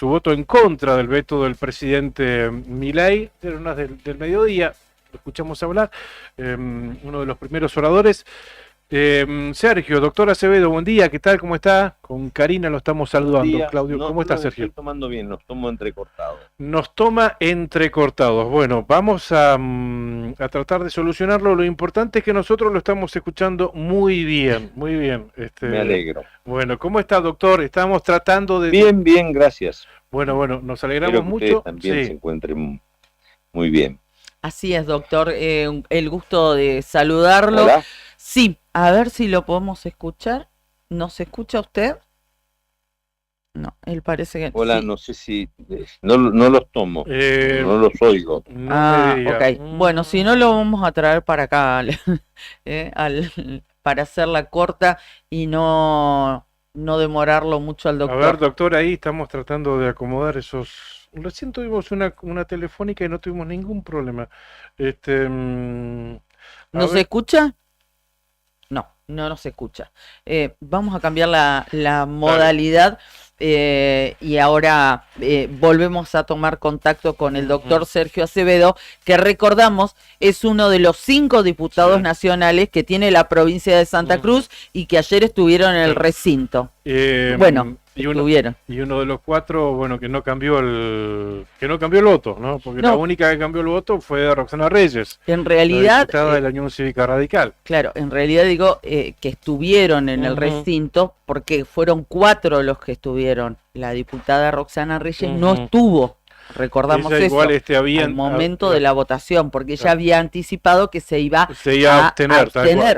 voto en contra del veto del presidente Milei. Eran unas del mediodía. Lo escuchamos hablar. Uno de los primeros oradores. Sergio, doctor Acevedo, buen día, ¿qué tal? ¿Cómo está? Con Karina lo estamos saludando. Claudio, ¿cómo está, Sergio? Estoy tomando bien, nos tomo entrecortados. Nos toma entrecortados. Bueno, vamos a tratar de solucionarlo. Lo importante es que nosotros lo estamos escuchando muy bien, muy bien. Me alegro. Bueno, ¿cómo está, doctor? Estamos tratando de... Bien, gracias. Bueno, nos alegramos Espero que mucho. Ustedes también se encuentren muy bien. Así es, doctor. El gusto de saludarlo. ¿Hola? Sí, a ver si lo podemos escuchar. ¿Nos escucha usted? No, él parece que... Hola, sí. No sé si... No los tomo, no los oigo. Ok. Bueno, si no lo vamos a traer para acá para hacerla corta y no demorarlo mucho al doctor. A ver, doctor, ahí estamos tratando de acomodar esos... Recién tuvimos una telefónica y no tuvimos ningún problema. ¿Nos escucha? No nos escucha. Vamos a cambiar la modalidad y ahora volvemos a tomar contacto con el doctor Sergio Acevedo, que recordamos es uno de los 5 diputados nacionales que tiene la provincia de Santa Cruz y que ayer estuvieron en el recinto. Y uno de los 4, que no cambió el voto, ¿no? Porque la única que cambió el voto fue Roxana Reyes. En realidad, la diputada de la Unión Cívica Radical. Claro, en realidad digo que estuvieron en el recinto porque fueron 4 los que estuvieron. La diputada Roxana Reyes no estuvo. Recordamos ella eso igual, al momento de la votación, porque ella había anticipado que se iba a abstener,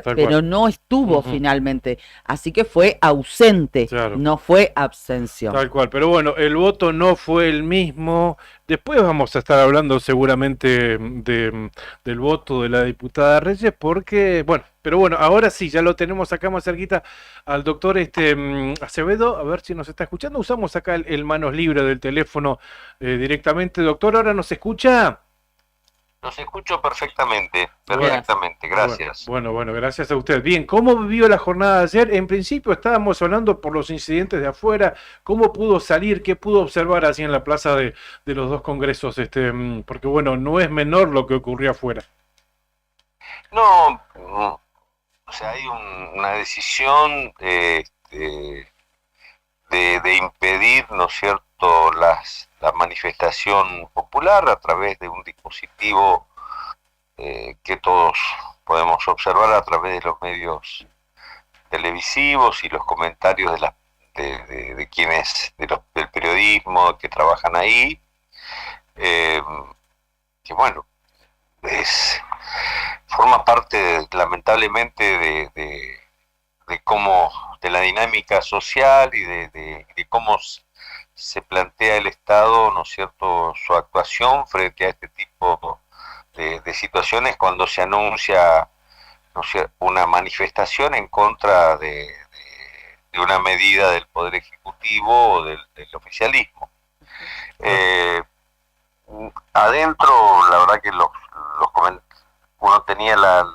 tal pero cual. no estuvo finalmente, así que fue ausente, no fue abstención. Tal cual, pero bueno, el voto no fue el mismo. Después vamos a estar hablando seguramente del voto de la diputada Reyes, porque, pero ahora sí, ya lo tenemos acá más cerquita al doctor Acevedo, a ver si nos está escuchando. Usamos acá el manos libre del teléfono directamente. Doctor, ¿ahora nos escucha? Los escucho perfectamente, gracias. Bueno, gracias a usted. Bien, ¿cómo vivió la jornada de ayer? En principio estábamos hablando por los incidentes de afuera, ¿cómo pudo salir, qué pudo observar así en la plaza de los 2 congresos? Porque no es menor lo que ocurrió afuera. No, o sea, hay una decisión de impedir, ¿no es cierto?, la manifestación popular a través de un dispositivo que todos podemos observar a través de los medios televisivos y los comentarios de quienes del periodismo que trabajan ahí, que forma parte lamentablemente de cómo, de la dinámica social y de cómo se plantea el Estado, ¿no es cierto?, su actuación frente a este tipo de situaciones cuando se anuncia, ¿no es cierto?, una manifestación en contra de una medida del Poder Ejecutivo o del oficialismo. Adentro, la verdad que uno tenía la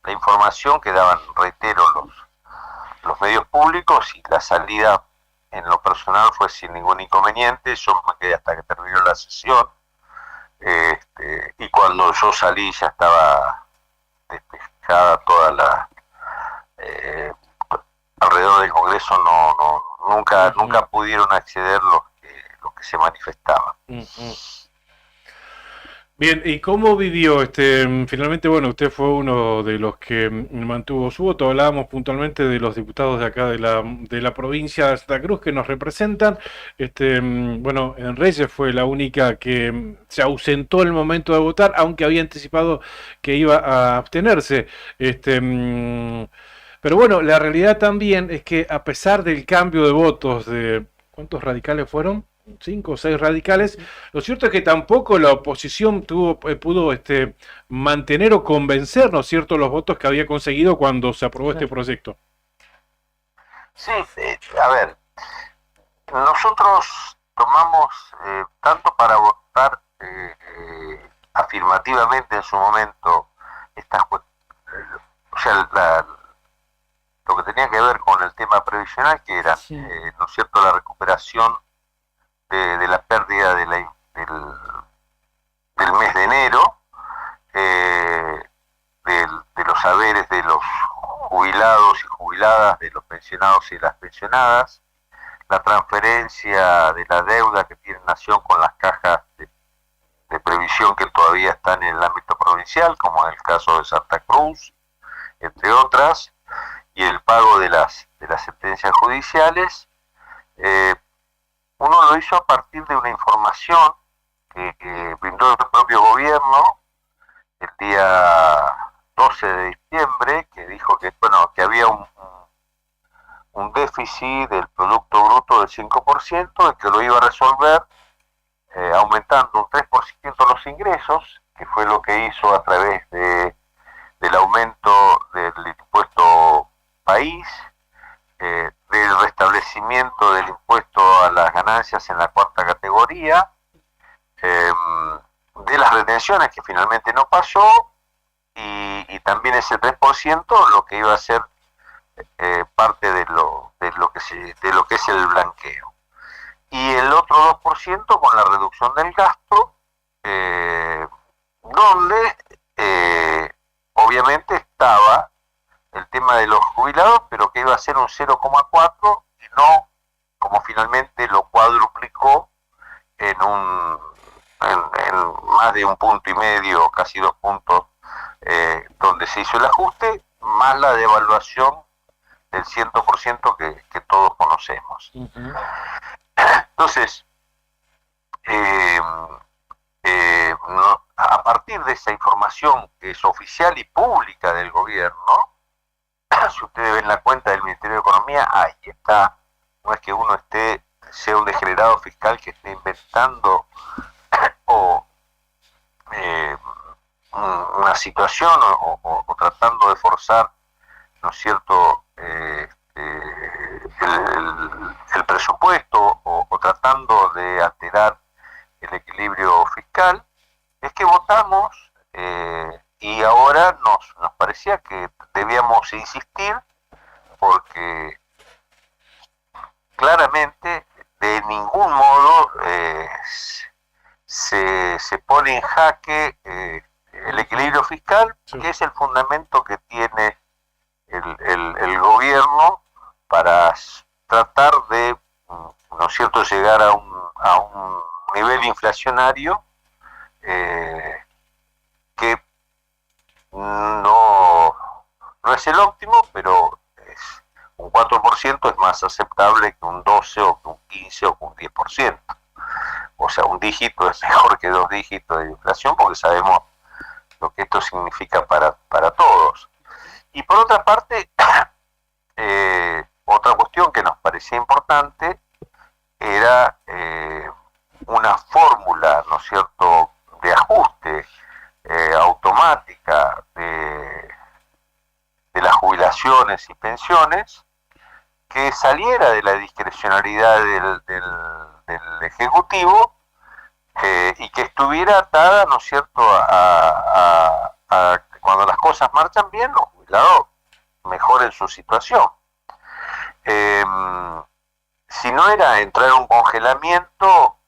información que daban, reitero, los medios públicos, y la salida en lo personal fue sin ningún inconveniente. Yo me quedé hasta que terminó la sesión, y cuando yo salí ya estaba despejada toda la alrededor del Congreso. Nunca pudieron acceder los que se manifestaban. Bien, ¿y cómo vivió finalmente? Bueno, usted fue uno de los que mantuvo su voto. Hablábamos puntualmente de los diputados de acá de la provincia de Santa Cruz que nos representan. Bueno, en Reyes fue la única que se ausentó el momento de votar, aunque había anticipado que iba a abstenerse. Pero bueno, la realidad también es que a pesar del cambio de votos de... ¿Cuántos radicales fueron? 5 o 6 radicales. Lo cierto es que tampoco la oposición pudo mantener o convencer, ¿no es cierto?, los votos que había conseguido cuando se aprobó este proyecto. Sí, a ver, nosotros tomamos tanto para votar afirmativamente en su momento o sea, lo que tenía que ver con el tema previsional, que era, ¿no es cierto?, la recuperación de la pérdida del mes de enero, de los saberes de los jubilados y jubiladas, de los pensionados y las pensionadas, la transferencia de la deuda que tiene Nación con las cajas de previsión que todavía están en el ámbito provincial, como en el caso de Santa Cruz, entre otras, y el pago de las sentencias judiciales. Uno lo hizo a partir de una información que brindó el propio gobierno el día 12 de diciembre, que dijo que había un déficit del Producto Bruto del 5%, y que lo iba a resolver aumentando un 3% los ingresos, que fue lo que hizo a través del aumento del impuesto país, del restablecimiento del impuesto a las ganancias en la cuarta categoría, de las retenciones, que finalmente no pasó, y también ese 3% lo que iba a ser parte de lo que es el blanqueo, y el otro 2% con la reducción del gasto, donde obviamente estaba el tema de los jubilados, pero que iba a ser un 0,4, y no como finalmente lo cuadruplicó en más de 1,5 puntos, casi 2 puntos, donde se hizo el ajuste, más la devaluación del 100% que todos conocemos. Entonces, a partir de esa información que es oficial y pública del gobierno, si ustedes ven la cuenta del Ministerio de Economía, ahí está. No es que uno sea un degenerado fiscal que esté inventando una situación o tratando de forzar, ¿no es cierto?, el presupuesto, o tratando de alterar el equilibrio fiscal. Es que votamos, y ahora nos parecía que debíamos insistir, porque claramente de ningún modo se pone en jaque el equilibrio fiscal, que es el fundamento que tiene el gobierno para tratar de, ¿no es cierto?, llegar a un nivel inflacionario que no es el óptimo, pero un 4% es más aceptable que un 12 o que un 15 o que un 10%. O sea, un dígito es mejor que 2 dígitos de inflación, porque sabemos lo que esto significa para todos. Y por otra parte, otra cuestión que nos parecía importante era una fórmula, ¿no es cierto?, de ajuste automática de las jubilaciones y pensiones, que saliera de la discrecionalidad del Ejecutivo, y que estuviera atada, ¿no es cierto?, cuando las cosas marchan bien, los jubilados mejoren su situación. Si no era entrar en un congelamiento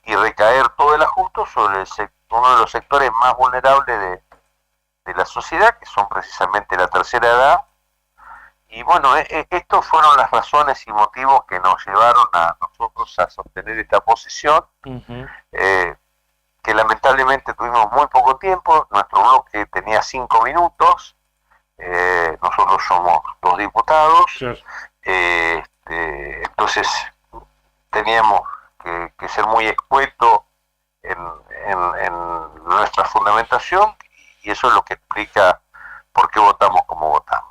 y recaer todo el ajuste sobre uno de los sectores más vulnerables de la sociedad, que son precisamente la tercera edad. Y bueno, estos fueron las razones y motivos que nos llevaron a nosotros a sostener esta posición, que lamentablemente tuvimos muy poco tiempo. Nuestro bloque tenía 5 minutos, nosotros somos 2 diputados, entonces teníamos que ser muy escuetos en nuestra fundamentación, y eso es lo que explica por qué votamos como votamos.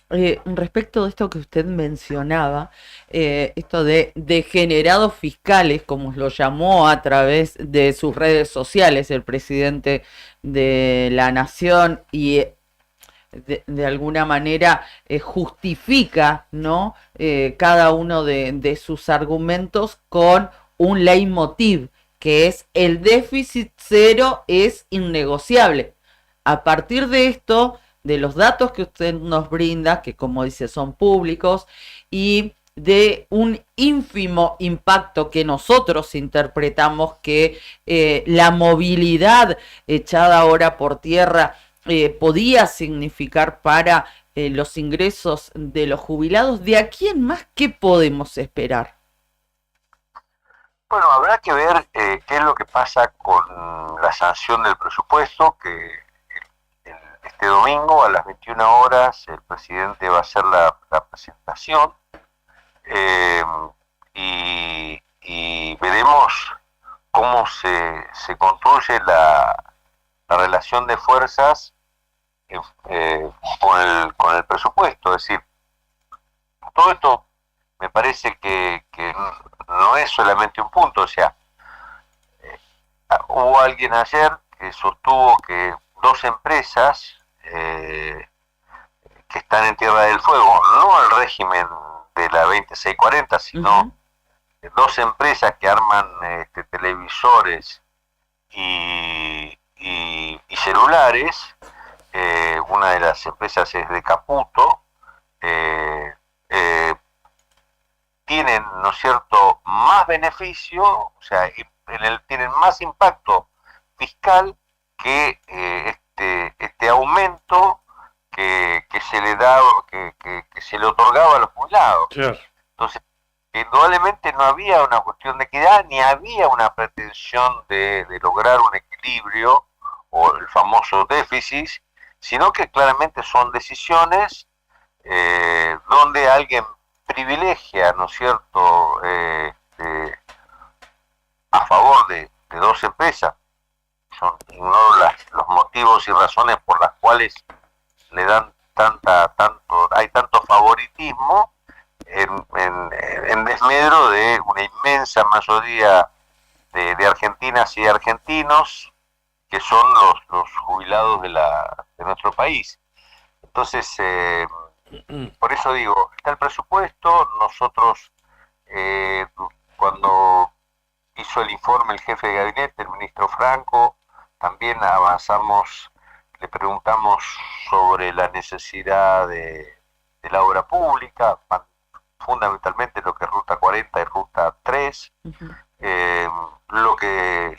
Respecto de esto que usted mencionaba, esto de degenerados fiscales, como lo llamó a través de sus redes sociales el presidente de la Nación, y de alguna manera justifica, ¿no? Cada uno de sus argumentos con un leitmotiv, que es el déficit cero es innegociable. A partir de esto, de los datos que usted nos brinda, que como dice son públicos, y de un ínfimo impacto que nosotros interpretamos que la movilidad echada ahora por tierra podía significar para los ingresos de los jubilados, ¿de aquí en más qué podemos esperar? Bueno, habrá que ver qué es lo que pasa con la sanción del presupuesto, que este domingo a las 21 horas el presidente va a hacer la presentación, y veremos cómo se construye la relación de fuerzas con el presupuesto. Es decir, todo esto me parece que no es solamente un punto. O sea, hubo alguien ayer que sostuvo que 2 empresas que están en Tierra del Fuego, no el régimen de la 2640, sino 2 empresas que arman televisores y celulares. Una de las empresas es de Caputo, tienen, ¿no es cierto?, más beneficio, o sea, tienen más impacto fiscal que este aumento que se le da, que se le otorgaba a los jubilados. Entonces, indudablemente no había una cuestión de equidad, ni había una pretensión de lograr un equilibrio o el famoso déficit, sino que claramente son decisiones donde alguien privilegia, ¿no es cierto?, a favor de 2 empresas. Ignoro los motivos y razones por las cuales le dan hay tanto favoritismo en desmedro de una inmensa mayoría de argentinas y argentinos que son los jubilados de nuestro país. Entonces, por eso digo, está el presupuesto. Nosotros, cuando hizo el informe el jefe de gabinete, el ministro Franco, también avanzamos, le preguntamos sobre la necesidad de la obra pública, fundamentalmente lo que es Ruta 40 y Ruta 3, lo que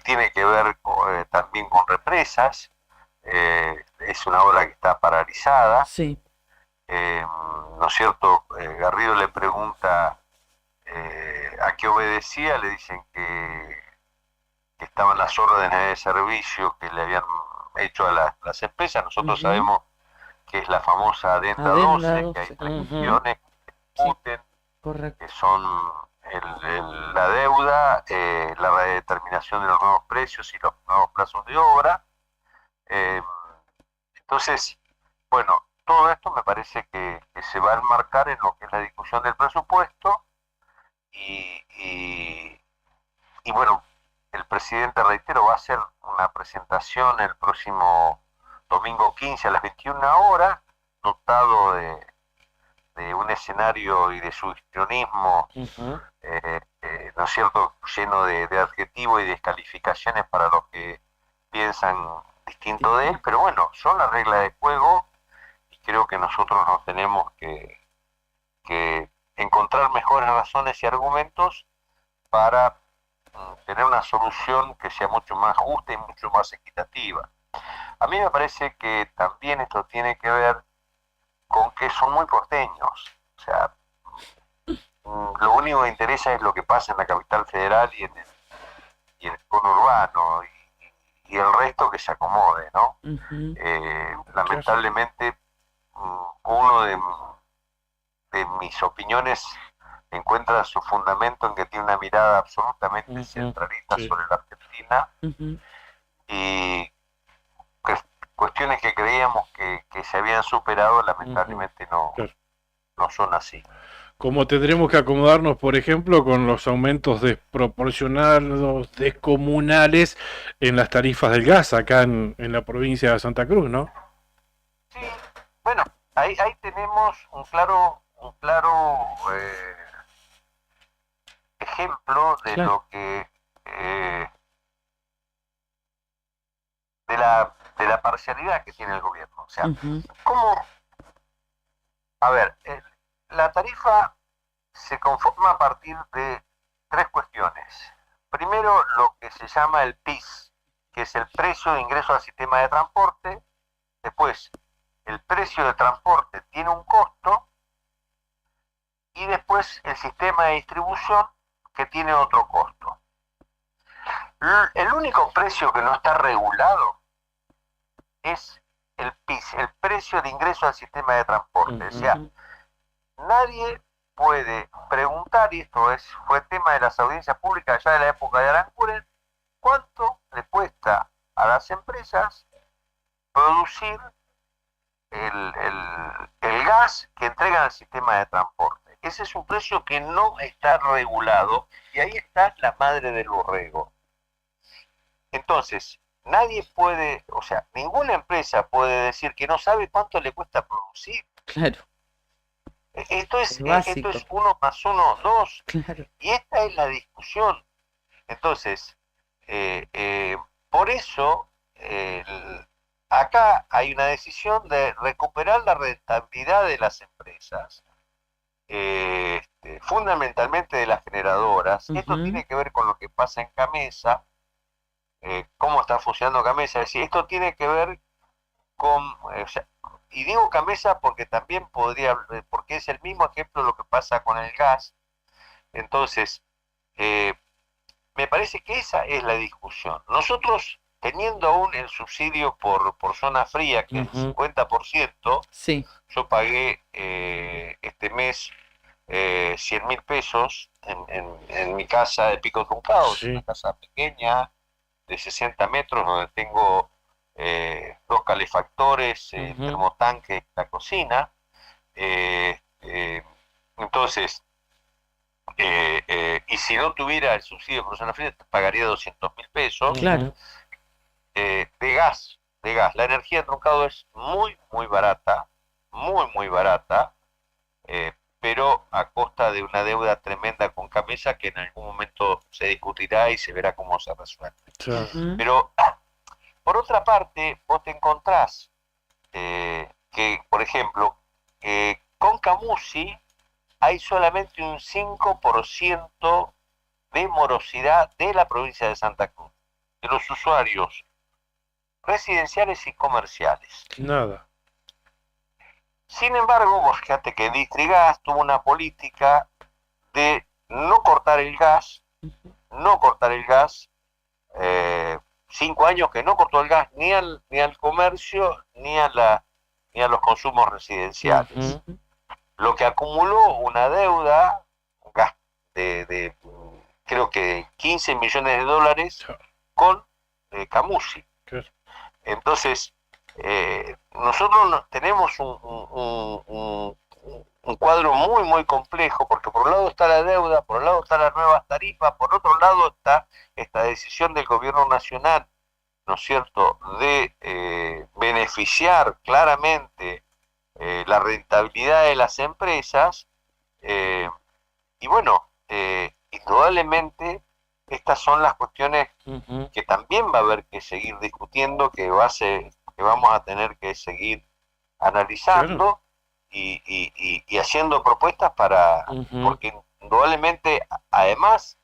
tiene que ver también con represas. Es una obra que está paralizada. Sí. ¿No es cierto? Garrido le pregunta a qué obedecía, le dicen que estaban las órdenes de servicio que le habían hecho a las empresas. Nosotros sabemos que es la famosa Adenda 12, que hay 3 cuestiones que discuten, que son la deuda, la redeterminación de los nuevos precios y los nuevos plazos de obra. Entonces, bueno, todo esto me parece que se va a enmarcar en lo que es la discusión del presupuesto, y bueno, el presidente, reitero, va a hacer una presentación el próximo domingo 15 a las 21 horas, dotado de un escenario y de su histrionismo, ¿no es cierto?, lleno de adjetivos y descalificaciones para los que piensan distinto de él, pero bueno, son las reglas de juego y creo que nosotros nos tenemos que encontrar mejores razones y argumentos para tener una solución que sea mucho más justa y mucho más equitativa. A mí me parece que también esto tiene que ver con que son muy porteños, o sea, lo único que interesa es lo que pasa en la capital federal y en el conurbano, y el resto que se acomode, ¿no? Lamentablemente, uno de mis opiniones encuentra su fundamento en que tiene una mirada absolutamente centralista sobre la Argentina, y cuestiones que creíamos que se habían superado, lamentablemente no son así. Como tendremos que acomodarnos, por ejemplo, con los aumentos desproporcionados, descomunales en las tarifas del gas acá en la provincia de Santa Cruz, ¿no? Sí, bueno, ahí tenemos un claro ejemplo de lo que de la parcialidad que tiene el gobierno. O sea, ¿cómo? A ver, la tarifa se conforma a partir de tres cuestiones. Primero, lo que se llama el PIS, que es el precio de ingreso al sistema de transporte. Después, el precio de transporte tiene un costo. Y después, el sistema de distribución, que tiene otro costo. El único precio que no está regulado es el PIS, el precio de ingreso al sistema de transporte. O sea, nadie puede preguntar, y esto fue tema de las audiencias públicas ya de la época de Aranguren, cuánto le cuesta a las empresas producir el gas que entregan al sistema de transporte. Ese es un precio que no está regulado, y ahí está la madre del borrego. Entonces, nadie puede, o sea, ninguna empresa puede decir que no sabe cuánto le cuesta producir. Claro. Esto es 1 más 1, 2. Claro. Y esta es la discusión. Entonces, por eso, acá hay una decisión de recuperar la rentabilidad de las empresas, fundamentalmente de las generadoras. Esto tiene que ver con lo que pasa en Camesa, cómo está funcionando Camesa. Es decir, esto tiene que ver con, y digo Camesa porque también porque es el mismo ejemplo de lo que pasa con el gas. Entonces, me parece que esa es la discusión. Nosotros, teniendo aún el subsidio por zona fría, que es el 50%, sí. Yo pagué este mes 100.000 pesos en mi casa de Pico Truncado, una casa pequeña de 60 metros, donde tengo 2 calefactores, termotanque y la cocina. Entonces, y si no tuviera el subsidio por zona fría, pagaría 200.000 pesos. Claro. De gas. La energía de Truncado es muy barata, muy barata, pero a costa de una deuda tremenda con Camesa, que en algún momento se discutirá y se verá cómo se resuelve. Pero, por otra parte, vos te encontrás que, por ejemplo, con Camusi hay solamente un 5% de morosidad de la provincia de Santa Cruz, de los usuarios residenciales y comerciales. Nada. Sin embargo, vos fíjate que Distrigas tuvo una política de no cortar el gas, 5 años que no cortó el gas ni al comercio ni a los consumos residenciales. Lo que acumuló una deuda de creo que 15 millones de dólares con Camusi. Entonces, nosotros tenemos un cuadro muy complejo, porque por un lado está la deuda, por un lado está las nuevas tarifas, por otro lado está esta decisión del gobierno nacional, ¿no es cierto?, de beneficiar claramente la rentabilidad de las empresas, y bueno, indudablemente estas son las cuestiones que también va a haber que seguir discutiendo, que vamos a tener que seguir analizando y haciendo propuestas porque indudablemente, además,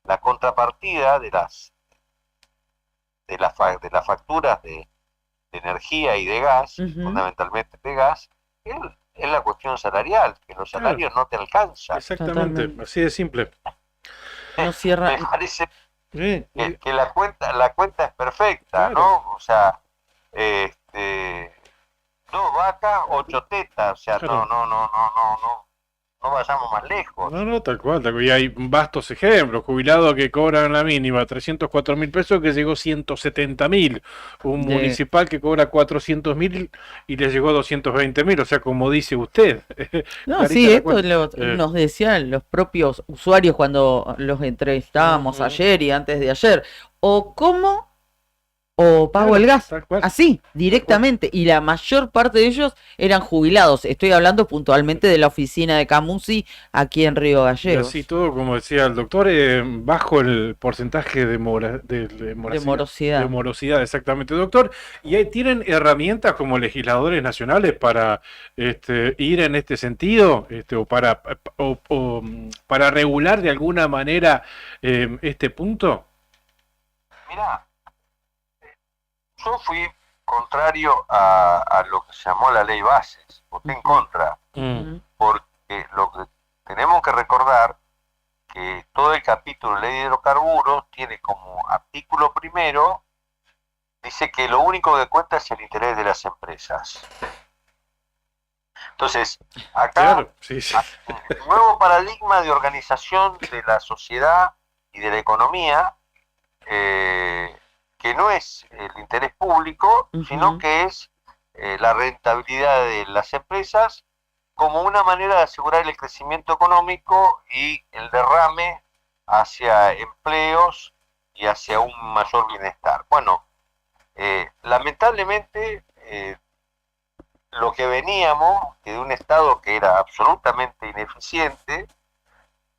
la contrapartida de las facturas de energía y de gas, fundamentalmente de gas, es la cuestión salarial, que los salarios no te alcanzan. Exactamente, así de simple. No cierra. Me parece que la cuenta es perfecta, ¿no? O sea, 2 vacas, 8 tetas, o sea, no vayamos más lejos. No, tal cual. Y hay vastos ejemplos. Jubilados que cobran la mínima 304.000 pesos, que llegó 170.000. Un municipal que cobra 400.000 y le llegó 220.000. O sea, como dice usted. No, sí, esto nos decían los propios usuarios cuando los entrevistábamos ayer y antes de ayer. O cómo o pago el gas, así, directamente, y la mayor parte de ellos eran jubilados. Estoy hablando puntualmente de la oficina de Camusi aquí en Río Gallegos. Y así todo, como decía el doctor, bajo el porcentaje de morosidad. De morosidad, exactamente, doctor. Y ahí tienen herramientas como legisladores nacionales para ir en este sentido, o para regular de alguna manera este punto. Mirá, yo fui contrario a lo que se llamó la ley bases, voté en contra, porque lo que tenemos que recordar que todo el capítulo de ley de hidrocarburos tiene como artículo primero, dice que lo único que cuenta es el interés de las empresas. Entonces, acá un nuevo paradigma de organización de la sociedad y de la economía, que no es el interés público, sino que es la rentabilidad de las empresas como una manera de asegurar el crecimiento económico y el derrame hacia empleos y hacia un mayor bienestar. Bueno, lamentablemente lo que veníamos de un Estado que era absolutamente ineficiente,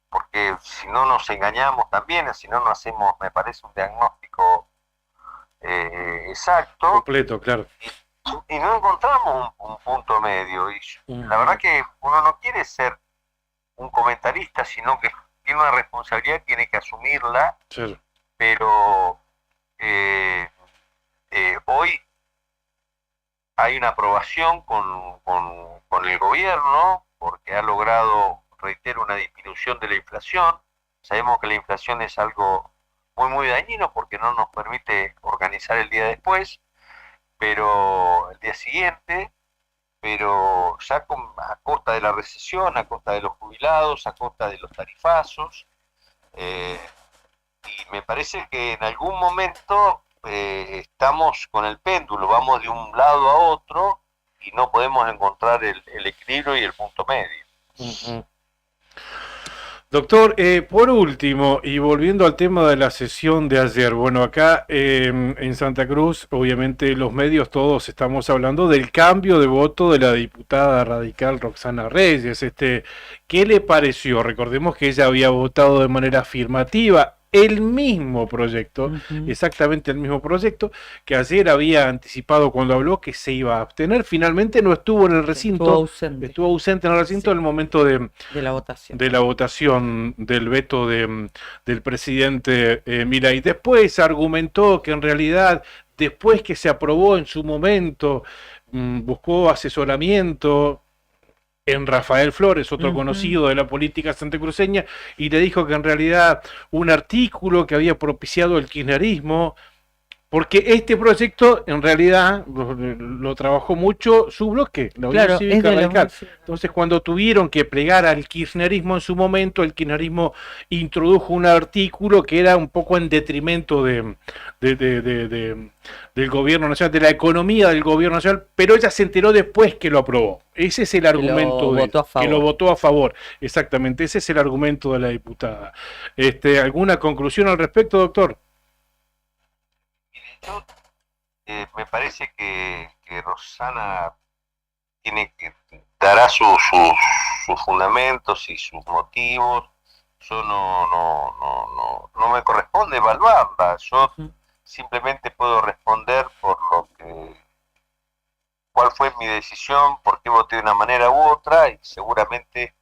porque si no nos engañamos también, si no nos hacemos, me parece, un diagnóstico exacto, completo, claro, y no encontramos un punto medio, y la verdad que uno no quiere ser un comentarista, sino que tiene una responsabilidad, tiene que asumirla, pero hoy hay una aprobación con el gobierno, porque ha logrado, reitero, una disminución de la inflación. Sabemos que la inflación es algo muy dañino porque no nos permite organizar el día después, pero el día siguiente, pero ya a costa de la recesión, a costa de los jubilados, a costa de los tarifazos, y me parece que en algún momento estamos con el péndulo, vamos de un lado a otro y no podemos encontrar el equilibrio y el punto medio. Doctor, por último, y volviendo al tema de la sesión de ayer, bueno, acá en Santa Cruz, obviamente los medios todos estamos hablando del cambio de voto de la diputada radical Roxana Reyes. ¿Qué le pareció? Recordemos que ella había votado de manera afirmativa el mismo proyecto, exactamente el mismo proyecto, que ayer había anticipado cuando habló que se iba a abstener. Finalmente no estuvo en el recinto, estuvo ausente en el recinto en el momento de la votación del veto del presidente Milei. Después argumentó que en realidad, después que se aprobó en su momento, buscó asesoramiento en Rafael Flores, otro conocido de la política santacruceña, y le dijo que en realidad un artículo que había propiciado el kirchnerismo, porque este proyecto en realidad lo trabajó mucho su bloque, la Unión Cívica Radical. Entonces, cuando tuvieron que plegar al kirchnerismo en su momento, el kirchnerismo introdujo un artículo que era un poco en detrimento del gobierno nacional, de la economía del gobierno nacional, pero ella se enteró después que lo aprobó. Ese es el argumento que lo votó a favor. Exactamente, ese es el argumento de la diputada. ¿Alguna conclusión al respecto, doctor? Me parece que Rosana dará sus fundamentos y sus motivos yo no me corresponde evaluarla. Yo simplemente puedo responder por cuál fue mi decisión, por qué voté de una manera u otra, y seguramente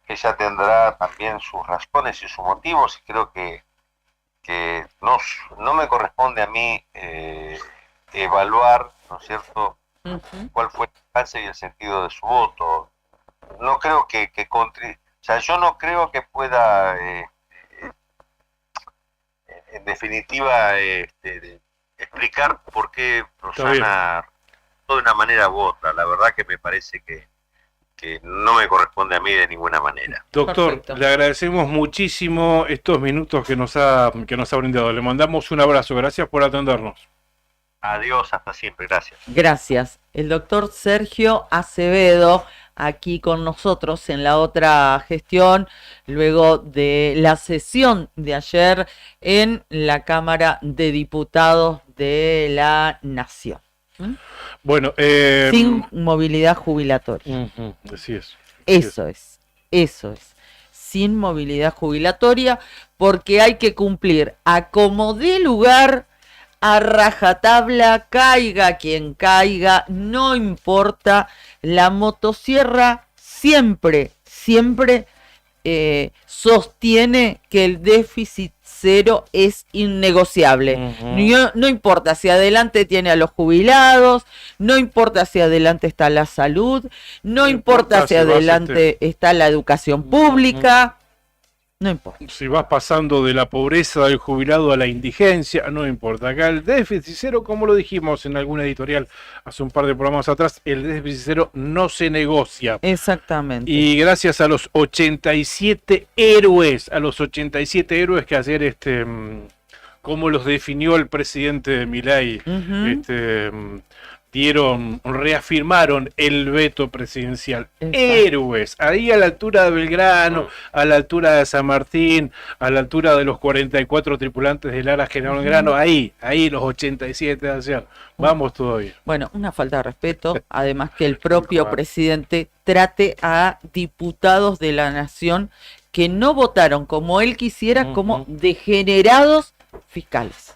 ella tendrá también sus razones y sus motivos, y creo que no me corresponde a mí evaluar, ¿no es cierto?, cuál fue el alcance y el sentido de su voto. No creo o sea, yo no creo que pueda, en definitiva, explicar por qué Rosana de una manera u otra. La verdad que me parece que no me corresponde a mí de ninguna manera. Doctor, Perfecto. Le agradecemos muchísimo estos minutos que nos ha brindado. Le mandamos un abrazo. Gracias por atendernos. Adiós, hasta siempre. Gracias. Gracias. El doctor Sergio Acevedo, aquí con nosotros en la otra gestión, luego de la sesión de ayer en la Cámara de Diputados de la Nación. Bueno, sin movilidad jubilatoria. Así es. Eso es. Sin movilidad jubilatoria, porque hay que cumplir a como dé lugar, a rajatabla, caiga quien caiga, no importa. La motosierra siempre sostiene que el déficit cero es innegociable. No importa si adelante tiene a los jubilados, no importa si adelante está la salud, no importa si adelante está la educación pública, no importa. Si vas pasando de la pobreza del jubilado a la indigencia, no importa. Acá el déficit cero, como lo dijimos en alguna editorial hace un par de programas atrás, el déficit cero no se negocia. Exactamente. Y gracias a los 87 héroes, que ayer, como los definió el presidente Milei, reafirmaron el veto presidencial. Exacto. Héroes, ahí a la altura de Belgrano, a la altura de San Martín, a la altura de los 44 tripulantes del Ara General Belgrano, ahí los 87 de ayer. Vamos todavía. Bueno, una falta de respeto, además que el propio presidente trate a diputados de la nación que no votaron como él quisiera, como degenerados fiscales.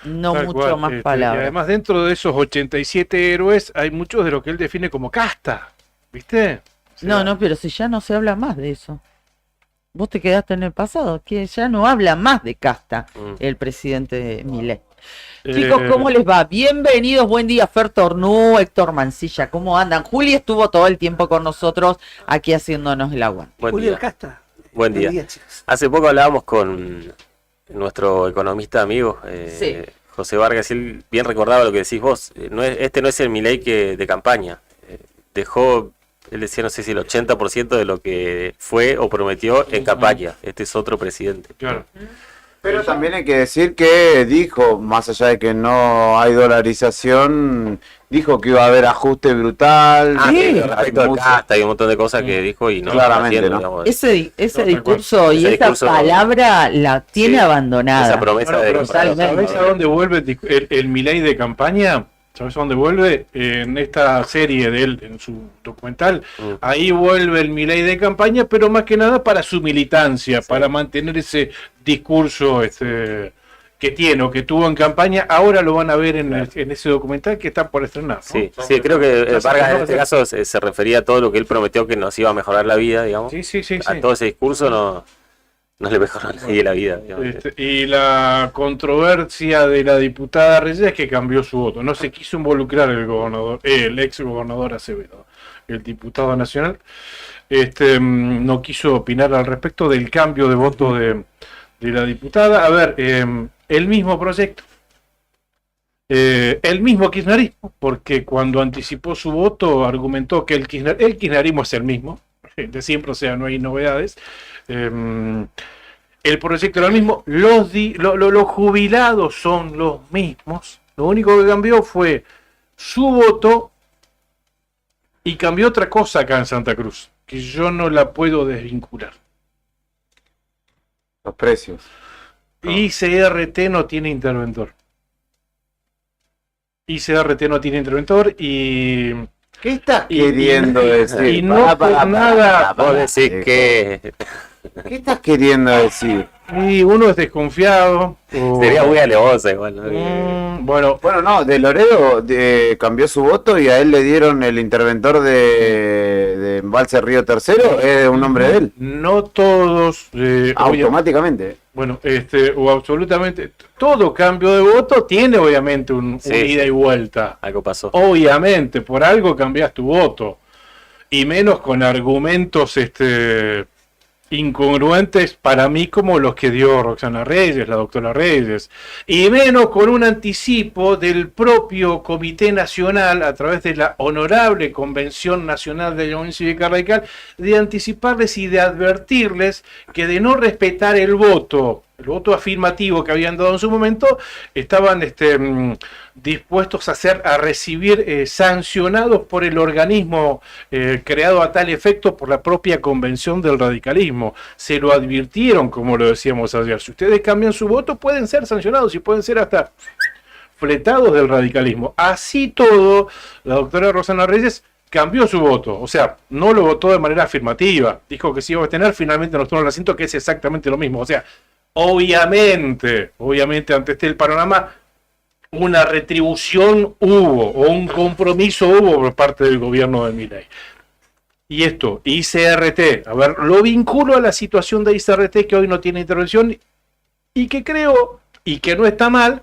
No Tal mucho cual, más palabras. Y además dentro de esos 87 héroes hay muchos de lo que él define como casta, ¿viste? O sea, no, pero si ya no se habla más de eso. Vos te quedaste en el pasado, que ya no habla más de casta el presidente Milei. Chicos, ¿cómo les va? Bienvenidos, buen día, Fer Tornú, Héctor Mancilla, ¿cómo andan? Juli estuvo todo el tiempo con nosotros aquí haciéndonos el aguante. Julio del Casta. Buen día. Hace poco hablábamos con nuestro economista amigo, José Vargas, y él bien recordaba lo que decís vos. Este no es el Milei de campaña. Dejó, él decía, no sé si el 80% de lo que fue o prometió en campaña. Este es otro presidente. Claro. Pero también hay que decir que dijo, más allá de que no hay dolarización, dijo que iba a haber ajuste brutal. Respecto al casta y un montón de cosas que dijo y no. Claramente, ¿no? Digamos, ese discurso y esa palabra la tiene abandonada. Esa promesa de ¿sabés a dónde vuelve el Milei de campaña? ¿Sabes a dónde vuelve? En esta serie de él, en su documental, ahí vuelve el Milei de campaña, pero más que nada para su militancia, para mantener ese discurso que tiene o que tuvo en campaña. Ahora lo van a ver en ese documental que está por estrenar, ¿no? Sí, creo que Vargas en este caso se refería a todo lo que él prometió que nos iba a mejorar la vida, digamos. Sí. A todo ese discurso no le mejoró a nadie la vida. Y la controversia de la diputada Reyes es que cambió su voto. No se quiso involucrar el ex gobernador Acevedo, el diputado nacional. No quiso opinar al respecto del cambio de voto de la diputada. A ver, el mismo proyecto. El mismo kirchnerismo, porque cuando anticipó su voto argumentó que el kirchnerismo es el mismo, de siempre, o sea, no hay novedades. El proyecto era el mismo, los jubilados son los mismos, lo único que cambió fue su voto y cambió otra cosa acá en Santa Cruz, que yo no la puedo desvincular. Los precios. ICRT no tiene interventor. Y... ¿Qué estás queriendo decir? Y no por nada. Vos decís que... ¿Qué estás queriendo decir? Y uno es desconfiado. Sería muy alevosa igual, ¿no? Bueno, no, de Loredo cambió su voto y a él le dieron el interventor de Embalse Río Tercero, es un nombre de él. No todos. Automáticamente. Bueno, o absolutamente. Todo cambio de voto tiene obviamente un ida y vuelta. Algo pasó. Obviamente, por algo cambias tu voto. Y menos con argumentos incongruentes para mí como los que dio Roxana Reyes, la doctora Reyes, y menos con un anticipo del propio Comité Nacional a través de la Honorable Convención Nacional de la Unión Cívica Radical, de anticiparles y de advertirles que de no respetar el voto afirmativo que habían dado en su momento, estaban dispuestos a recibir sancionados por el organismo creado a tal efecto por la propia Convención del Radicalismo. Se lo advirtieron, como lo decíamos ayer. Si ustedes cambian su voto, pueden ser sancionados y pueden ser hasta fletados del radicalismo. Así todo, la doctora Roxana Reyes cambió su voto, o sea, no lo votó de manera afirmativa. Dijo que sí iba a tener, finalmente nos tomó el asiento, que es exactamente lo mismo. O sea, obviamente, ante el panorama, una retribución hubo, o un compromiso hubo por parte del gobierno de Milei. Y esto, ICRT, a ver, lo vinculo a la situación de ICRT, que hoy no tiene intervención, y que creo, y que no está mal,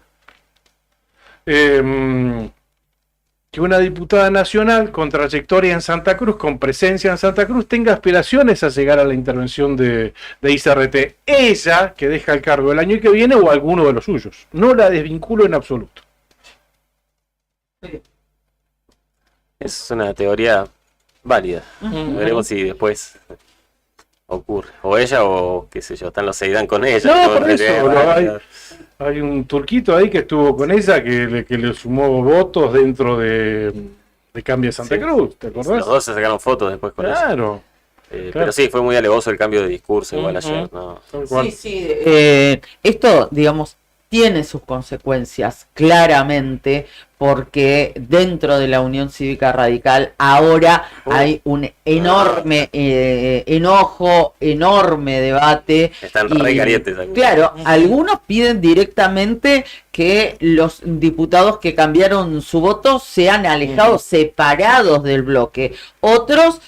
que una diputada nacional con trayectoria en Santa Cruz, con presencia en Santa Cruz, tenga aspiraciones a llegar a la intervención de ICRT. Ella, que deja el cargo el año que viene, o alguno de los suyos. No la desvinculo en absoluto. Es una teoría válida. Veremos si después ocurre. O ella o qué sé yo, están los Seidán con ella. No, por eso. Hay un turquito ahí que estuvo con ella que le sumó votos dentro de Cambia Santa Cruz, ¿te acordás? Los dos se sacaron fotos después con ella. Claro. Pero sí, fue muy alevoso el cambio de discurso igual ayer, ¿no? Sí, esto, digamos, tiene sus consecuencias, claramente, porque dentro de la Unión Cívica Radical ahora hay un enorme enojo, enorme debate. Están re calientes. Claro, algunos piden directamente que los diputados que cambiaron su voto sean alejados, separados del bloque. Otros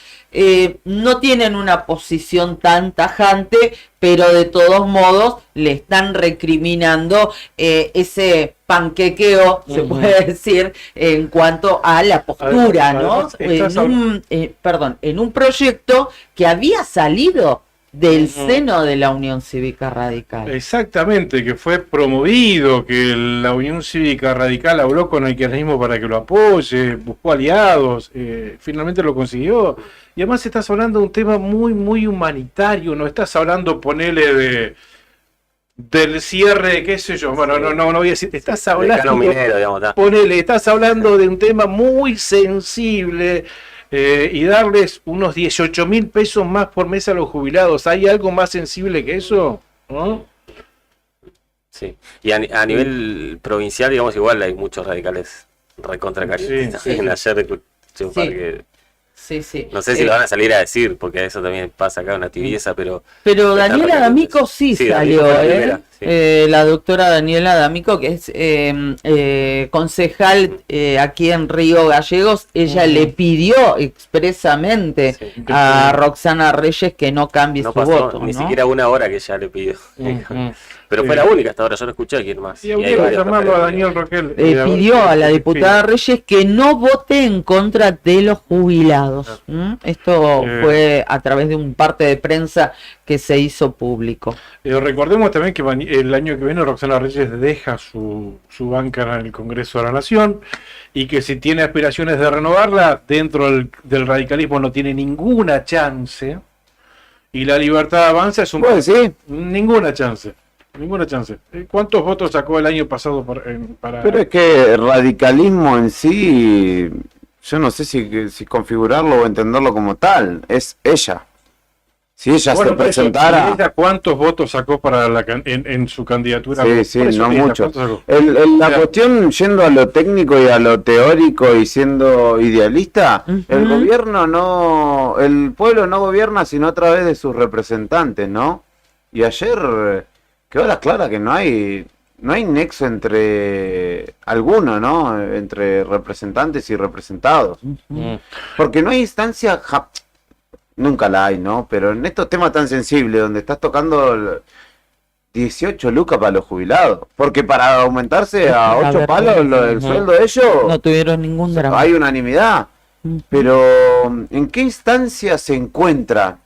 no tienen una posición tan tajante, pero de todos modos le están recriminando ese panquequeo, se puede decir, en cuanto a la postura, ¿no? En un proyecto que había salido del seno de la Unión Cívica Radical. Exactamente, que fue promovido, que la Unión Cívica Radical habló con el kirchnerismo para que lo apoye, buscó aliados, finalmente lo consiguió. Y además estás hablando de un tema muy, muy humanitario, no estás hablando, ponele, del cierre, qué sé yo, bueno, no voy a decir, estás hablando, minero, digamos, estás hablando de un tema muy sensible, y darles unos 18.000 pesos más por mes a los jubilados. ¿Hay algo más sensible que eso? ¿No? Sí, y a nivel provincial, digamos, igual hay muchos radicales recontra calientes. Sí. Ayer escuché un par que... Sí. No sé si lo van a salir a decir, porque eso también pasa acá, una tibieza, pero Daniela D'Amico sí salió, la doctora Daniela D'Amico, que es concejal aquí en Río Gallegos, ella le pidió expresamente a Roxana Reyes que no cambie su voto. Ni siquiera una hora que ella le pidió. Pero fue la única hasta ahora, yo no escuché a quién más. Sí, habría que llamarlo a Daniel Roquel. Pidió a la diputada Reyes que no vote en contra de los jubilados. Esto fue a través de un parte de prensa que se hizo público. Recordemos también que el año que viene Roxana Reyes deja su banca en el Congreso de la Nación y que si tiene aspiraciones de renovarla, dentro del radicalismo no tiene ninguna chance. Y la Libertad Avanza es un... Pues sí. Ninguna chance. ¿Cuántos votos sacó el año pasado para...? Pero es que el radicalismo en sí, yo no sé si configurarlo o entenderlo como tal, es ella. Si ella se presentara... ¿Ella cuántos votos sacó para en su candidatura? Sí, no mucho. La cuestión, yendo a lo técnico y a lo teórico y siendo idealista, el pueblo no gobierna sino a través de sus representantes, ¿no? Y ayer quedó a las claras que no hay nexo entre alguno, ¿no? Entre representantes y representados. Porque no hay instancia... Nunca la hay, ¿no? Pero en estos temas tan sensibles, donde estás tocando 18 lucas para los jubilados. Porque para aumentarse a 8 palos el sueldo de ellos... No tuvieron ningún drama. Hay unanimidad. Pero, ¿en qué instancia se encuentran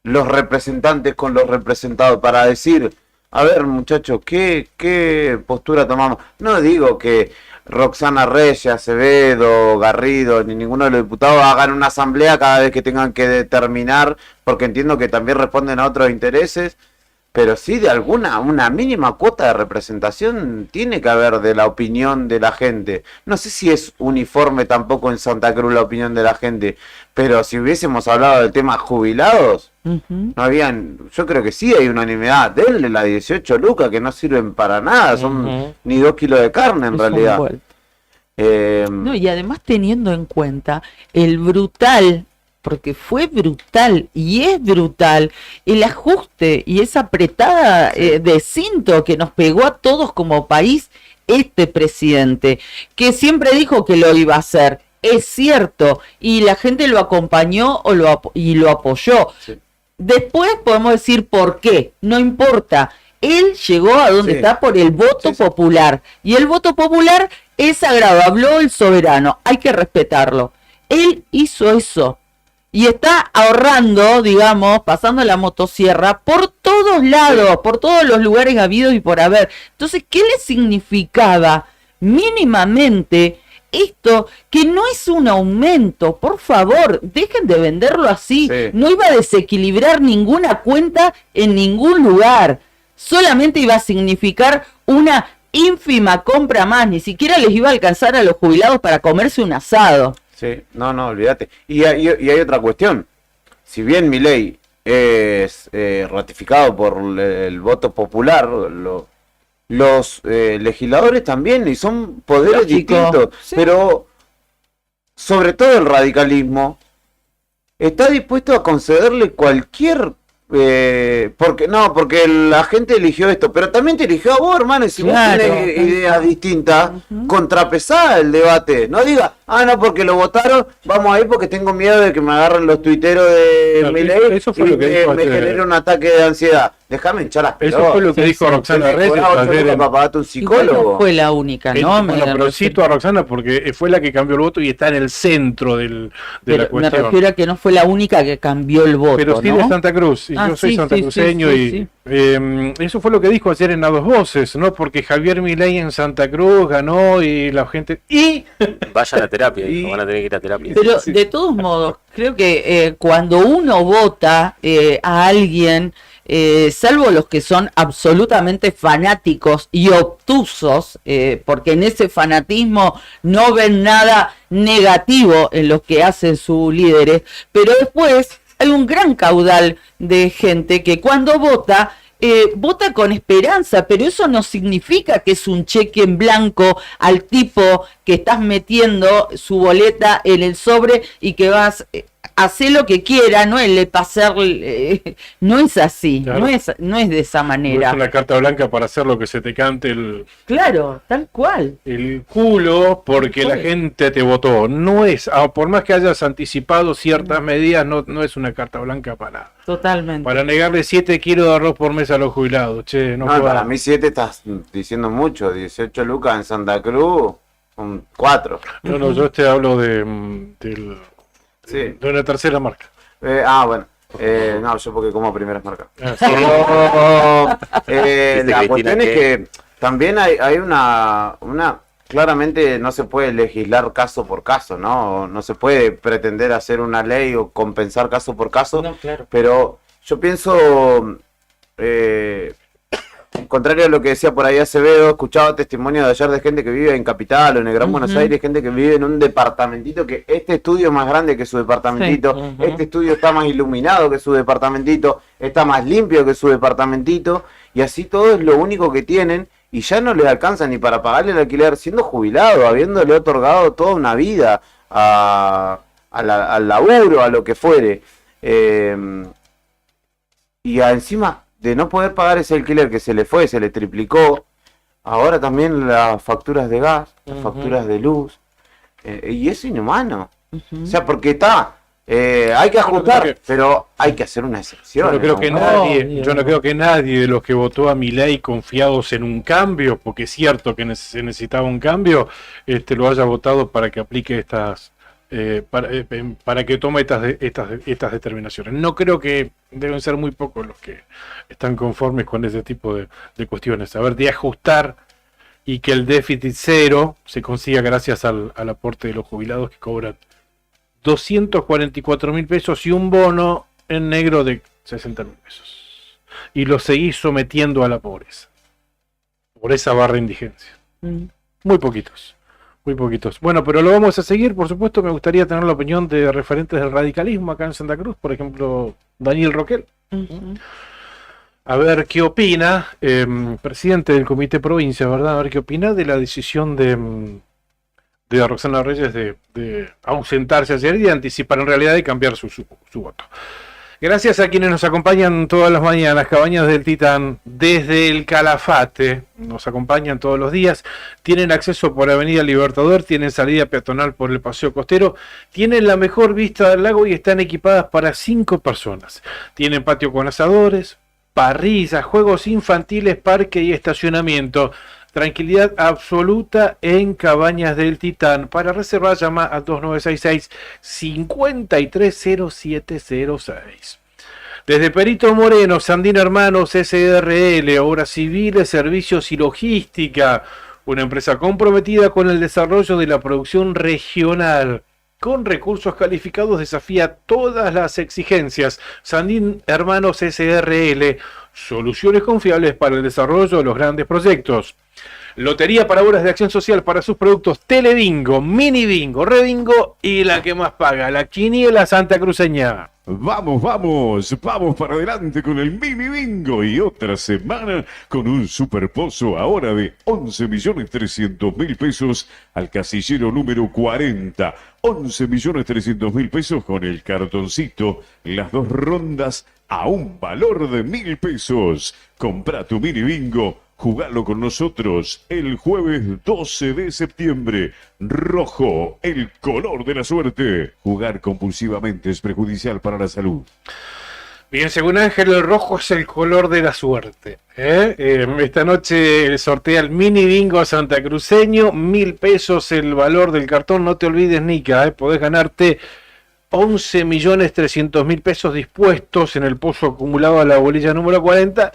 los representantes con los representados para decir, a ver, muchachos, ¿qué postura tomamos? No digo que Roxana Reyes, Acevedo, Garrido, ni ninguno de los diputados hagan una asamblea cada vez que tengan que determinar, porque entiendo que también responden a otros intereses, pero sí de una mínima cuota de representación tiene que haber de la opinión de la gente. No sé si es uniforme tampoco en Santa Cruz la opinión de la gente, pero si hubiésemos hablado del tema jubilados, no habían, yo creo que sí hay unanimidad. Denle la 18 lucas que no sirven para nada, son ni 2 kilos de carne en realidad. No, y además teniendo en cuenta el brutal, porque fue brutal y es brutal, el ajuste y esa apretada de cinto que nos pegó a todos como país este presidente, que siempre dijo que lo iba a hacer. Es cierto, y la gente lo acompañó y lo apoyó. Sí. Después podemos decir por qué, no importa. Él llegó a donde está por el voto popular, y el voto popular es sagrado, habló el soberano, hay que respetarlo. Él hizo eso, y está ahorrando, digamos, pasando la motosierra por todos lados, por todos los lugares habidos y por haber. Entonces, ¿qué le significaba mínimamente esto? Que no es un aumento, por favor, dejen de venderlo así. No iba a desequilibrar ninguna cuenta en ningún lugar, solamente iba a significar una ínfima compra más, ni siquiera les iba a alcanzar a los jubilados para comerse un asado. Sí, no, olvídate. Y hay otra cuestión, si bien Milei es ratificado por el voto popular, los legisladores también, y son poderes distintos, pero sobre todo el radicalismo está dispuesto a concederle cualquier porque la gente eligió esto, pero también te eligió a vos, hermano, y si vos tenés ideas distintas, contrapesá el debate, no diga, no, porque lo votaron, vamos a ir porque tengo miedo de que me agarren los tuiteros de Milei y me genere un ataque de ansiedad. Déjame hinchar las pelotas. Eso fue lo que dijo Roxana Reyes ayer. Un psicólogo. No fue la única, ¿no? Pero cito a Roxana porque fue la que cambió el voto y está en el centro de la cuestión. Me refiero a que no fue la única que cambió el voto, pero sí, ¿no? De Santa Cruz, y yo soy santacruceño y eso fue lo que dijo ayer en A Dos Voces, ¿no? Porque Javier Milei en Santa Cruz ganó y la gente... Vayan a terapia, van a tener que ir a terapia. Pero de todos modos, creo que cuando uno vota a alguien... salvo los que son absolutamente fanáticos y obtusos, porque en ese fanatismo no ven nada negativo en lo que hacen sus líderes, pero después hay un gran caudal de gente que cuando vota, vota con esperanza, pero eso no significa que es un cheque en blanco al tipo que estás metiendo su boleta en el sobre y que vas... hacer lo que quiera, no es pasar, no es así, claro. no es de esa manera. No es una carta blanca para hacer lo que se te cante el... Claro, tal cual. El culo porque la gente te votó. No es, por más que hayas anticipado ciertas medidas, no es una carta blanca para nada. Totalmente. Para negarle 7 kilos de arroz por mes a los jubilados. Che, no para mí 7 estás diciendo mucho. 18 lucas en Santa Cruz, son 4. No, yo te hablo del... Sí. De una tercera marca. Bueno. No, yo porque como primeras marcas. La cuestión es que también hay una... Claramente no se puede legislar caso por caso, ¿no? No se puede pretender hacer una ley o compensar caso por caso. No, claro. Pero yo pienso... contrario a lo que decía por ahí Acevedo, escuchaba testimonios de ayer de gente que vive en Capital o en el Gran Buenos Aires, gente que vive en un departamentito, que este estudio es más grande que su departamentito, este estudio está más iluminado que su departamentito, está más limpio que su departamentito, y así todo es lo único que tienen, y ya no les alcanza ni para pagarle el alquiler, siendo jubilado, habiéndole otorgado toda una vida al laburo, a lo que fuere. Y encima de no poder pagar ese alquiler que se le fue, se le triplicó, ahora también las facturas de gas, las facturas de luz, y es inhumano. O sea, porque hay que ajustar, pero hay que hacer una excepción. Yo no creo que nadie de los que votó a Milei confiados en un cambio, porque es cierto que se necesitaba un cambio, lo haya votado para que aplique estas para que tome estas determinaciones. No creo que deben ser muy pocos los que están conformes con ese tipo de cuestiones. A ver, de ajustar y que el déficit cero se consiga gracias al aporte de los jubilados que cobran 244.000 pesos y un bono en negro de 60.000 pesos. Y lo seguís sometiendo a la pobreza. Pobreza barra indigencia. Muy poquitos. Muy poquitos. Bueno, pero lo vamos a seguir, por supuesto. Me gustaría tener la opinión de referentes del radicalismo acá en Santa Cruz, por ejemplo, Daniel Roquel. A ver qué opina, presidente del Comité Provincia, ¿verdad? A ver qué opina de la decisión de Roxana Reyes de ausentarse ayer y de anticipar en realidad y cambiar su voto. Gracias a quienes nos acompañan todas las mañanas, Cabañas del Titán, desde el Calafate, nos acompañan todos los días, tienen acceso por Avenida Libertador, tienen salida peatonal por el Paseo Costero, tienen la mejor vista del lago y están equipadas para 5 personas. Tienen patio con asadores, parrillas, juegos infantiles, parque y estacionamiento. Tranquilidad absoluta en Cabañas del Titán. Para reservar, llama al 2966-530706. Desde Perito Moreno, Sandín Hermanos SRL, Obras Civiles, Servicios y Logística. Una empresa comprometida con el desarrollo de la producción regional. Con recursos calificados desafía todas las exigencias. Sandín Hermanos SRL, soluciones confiables para el desarrollo de los grandes proyectos. Lotería para obras de acción social para sus productos Telebingo, Mini Bingo, Rebingo y la que más paga, la Quiniela Santacruceña. Vamos para adelante con el Mini Bingo y otra semana con un superpozo ahora de 11.300.000 pesos al casillero número 40. 11.300.000 pesos con el cartoncito, las 2 rondas a un valor de 1.000 pesos. Compra tu Mini Bingo. Jugalo con nosotros el jueves 12 de septiembre. Rojo, el color de la suerte. Jugar compulsivamente es perjudicial para la salud. Bien, según Ángel, el rojo es el color de la suerte. Esta noche sortea el Mini Bingo santacruceño. 1.000 pesos el valor del cartón. No te olvides, Nica, podés ganarte 11.300.000 pesos dispuestos en el pozo acumulado a la bolilla número 40.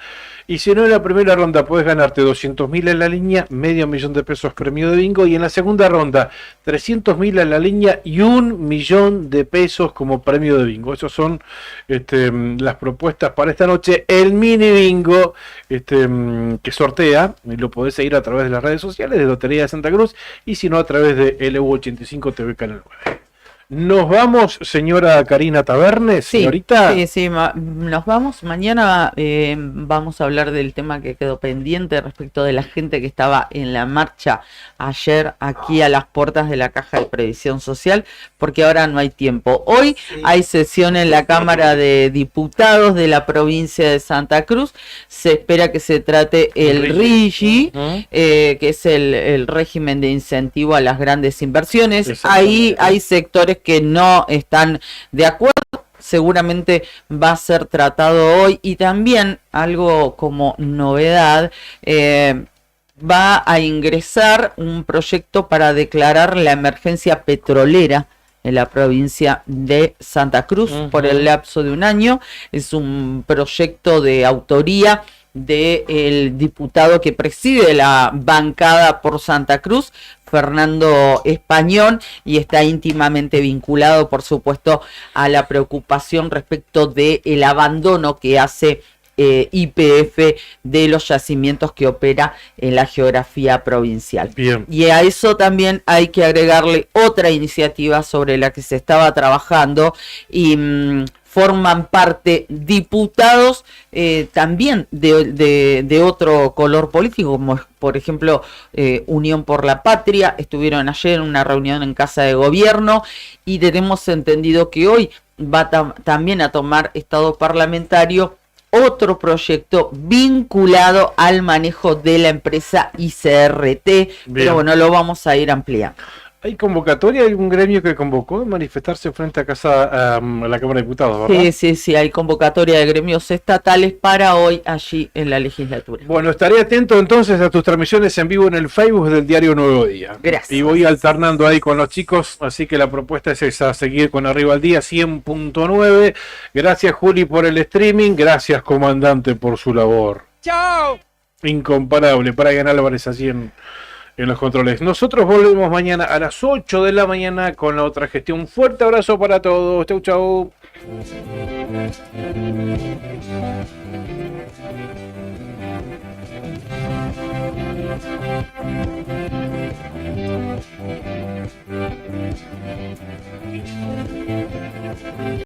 Y si no, en la primera ronda puedes ganarte 200.000 en la línea, $500.000 de pesos premio de bingo. Y en la segunda ronda, 300.000 en la línea y $1.000.000 de pesos como premio de bingo. Esas son las propuestas para esta noche. El Mini Bingo que sortea, lo podés seguir a través de las redes sociales de Lotería de Santa Cruz. Y si no, a través de LU85 TV Canal 9. Nos vamos, señora Karina Tabernes, señorita. Sí, nos vamos. Mañana vamos a hablar del tema que quedó pendiente respecto de la gente que estaba en la marcha ayer aquí a las puertas de la Caja de Previsión Social, porque ahora no hay tiempo. Hoy hay sesión en la Cámara de Diputados de la provincia de Santa Cruz. Se espera que se trate el RIGI, que es el régimen de incentivo a las grandes inversiones. Ahí hay sectores que no están de acuerdo, seguramente va a ser tratado hoy. Y también algo como novedad, va a ingresar un proyecto para declarar la emergencia petrolera en la provincia de Santa Cruz por el lapso de un año. Es un proyecto de autoría del diputado que preside la bancada por Santa Cruz, Fernando Español, y está íntimamente vinculado, por supuesto, a la preocupación respecto del abandono que hace YPF de los yacimientos que opera en la geografía provincial. Bien. Y a eso también hay que agregarle otra iniciativa sobre la que se estaba trabajando y forman parte diputados también de otro color político, como por ejemplo Unión por la Patria. Estuvieron ayer en una reunión en Casa de Gobierno y tenemos entendido que hoy va también a tomar estado parlamentario otro proyecto vinculado al manejo de la empresa ICRT. Bien. Pero bueno, lo vamos a ir ampliando. ¿Hay convocatoria? ¿Hay un gremio que convocó a manifestarse frente a la Cámara de Diputados, verdad? Sí, hay convocatoria de gremios estatales para hoy allí en la legislatura. Bueno, estaré atento entonces a tus transmisiones en vivo en el Facebook del diario Nuevo Día. Gracias. Y voy alternando ahí con los chicos, así que la propuesta es esa, seguir con Arriba al Día 100.9. Gracias, Juli, por el streaming. Gracias, comandante, por su labor. ¡Chao! Incomparable, Brian Álvarez así en los controles. Nosotros volvemos mañana a las 8 de la mañana con la otra gestión. Un fuerte abrazo para todos. Chau, chau.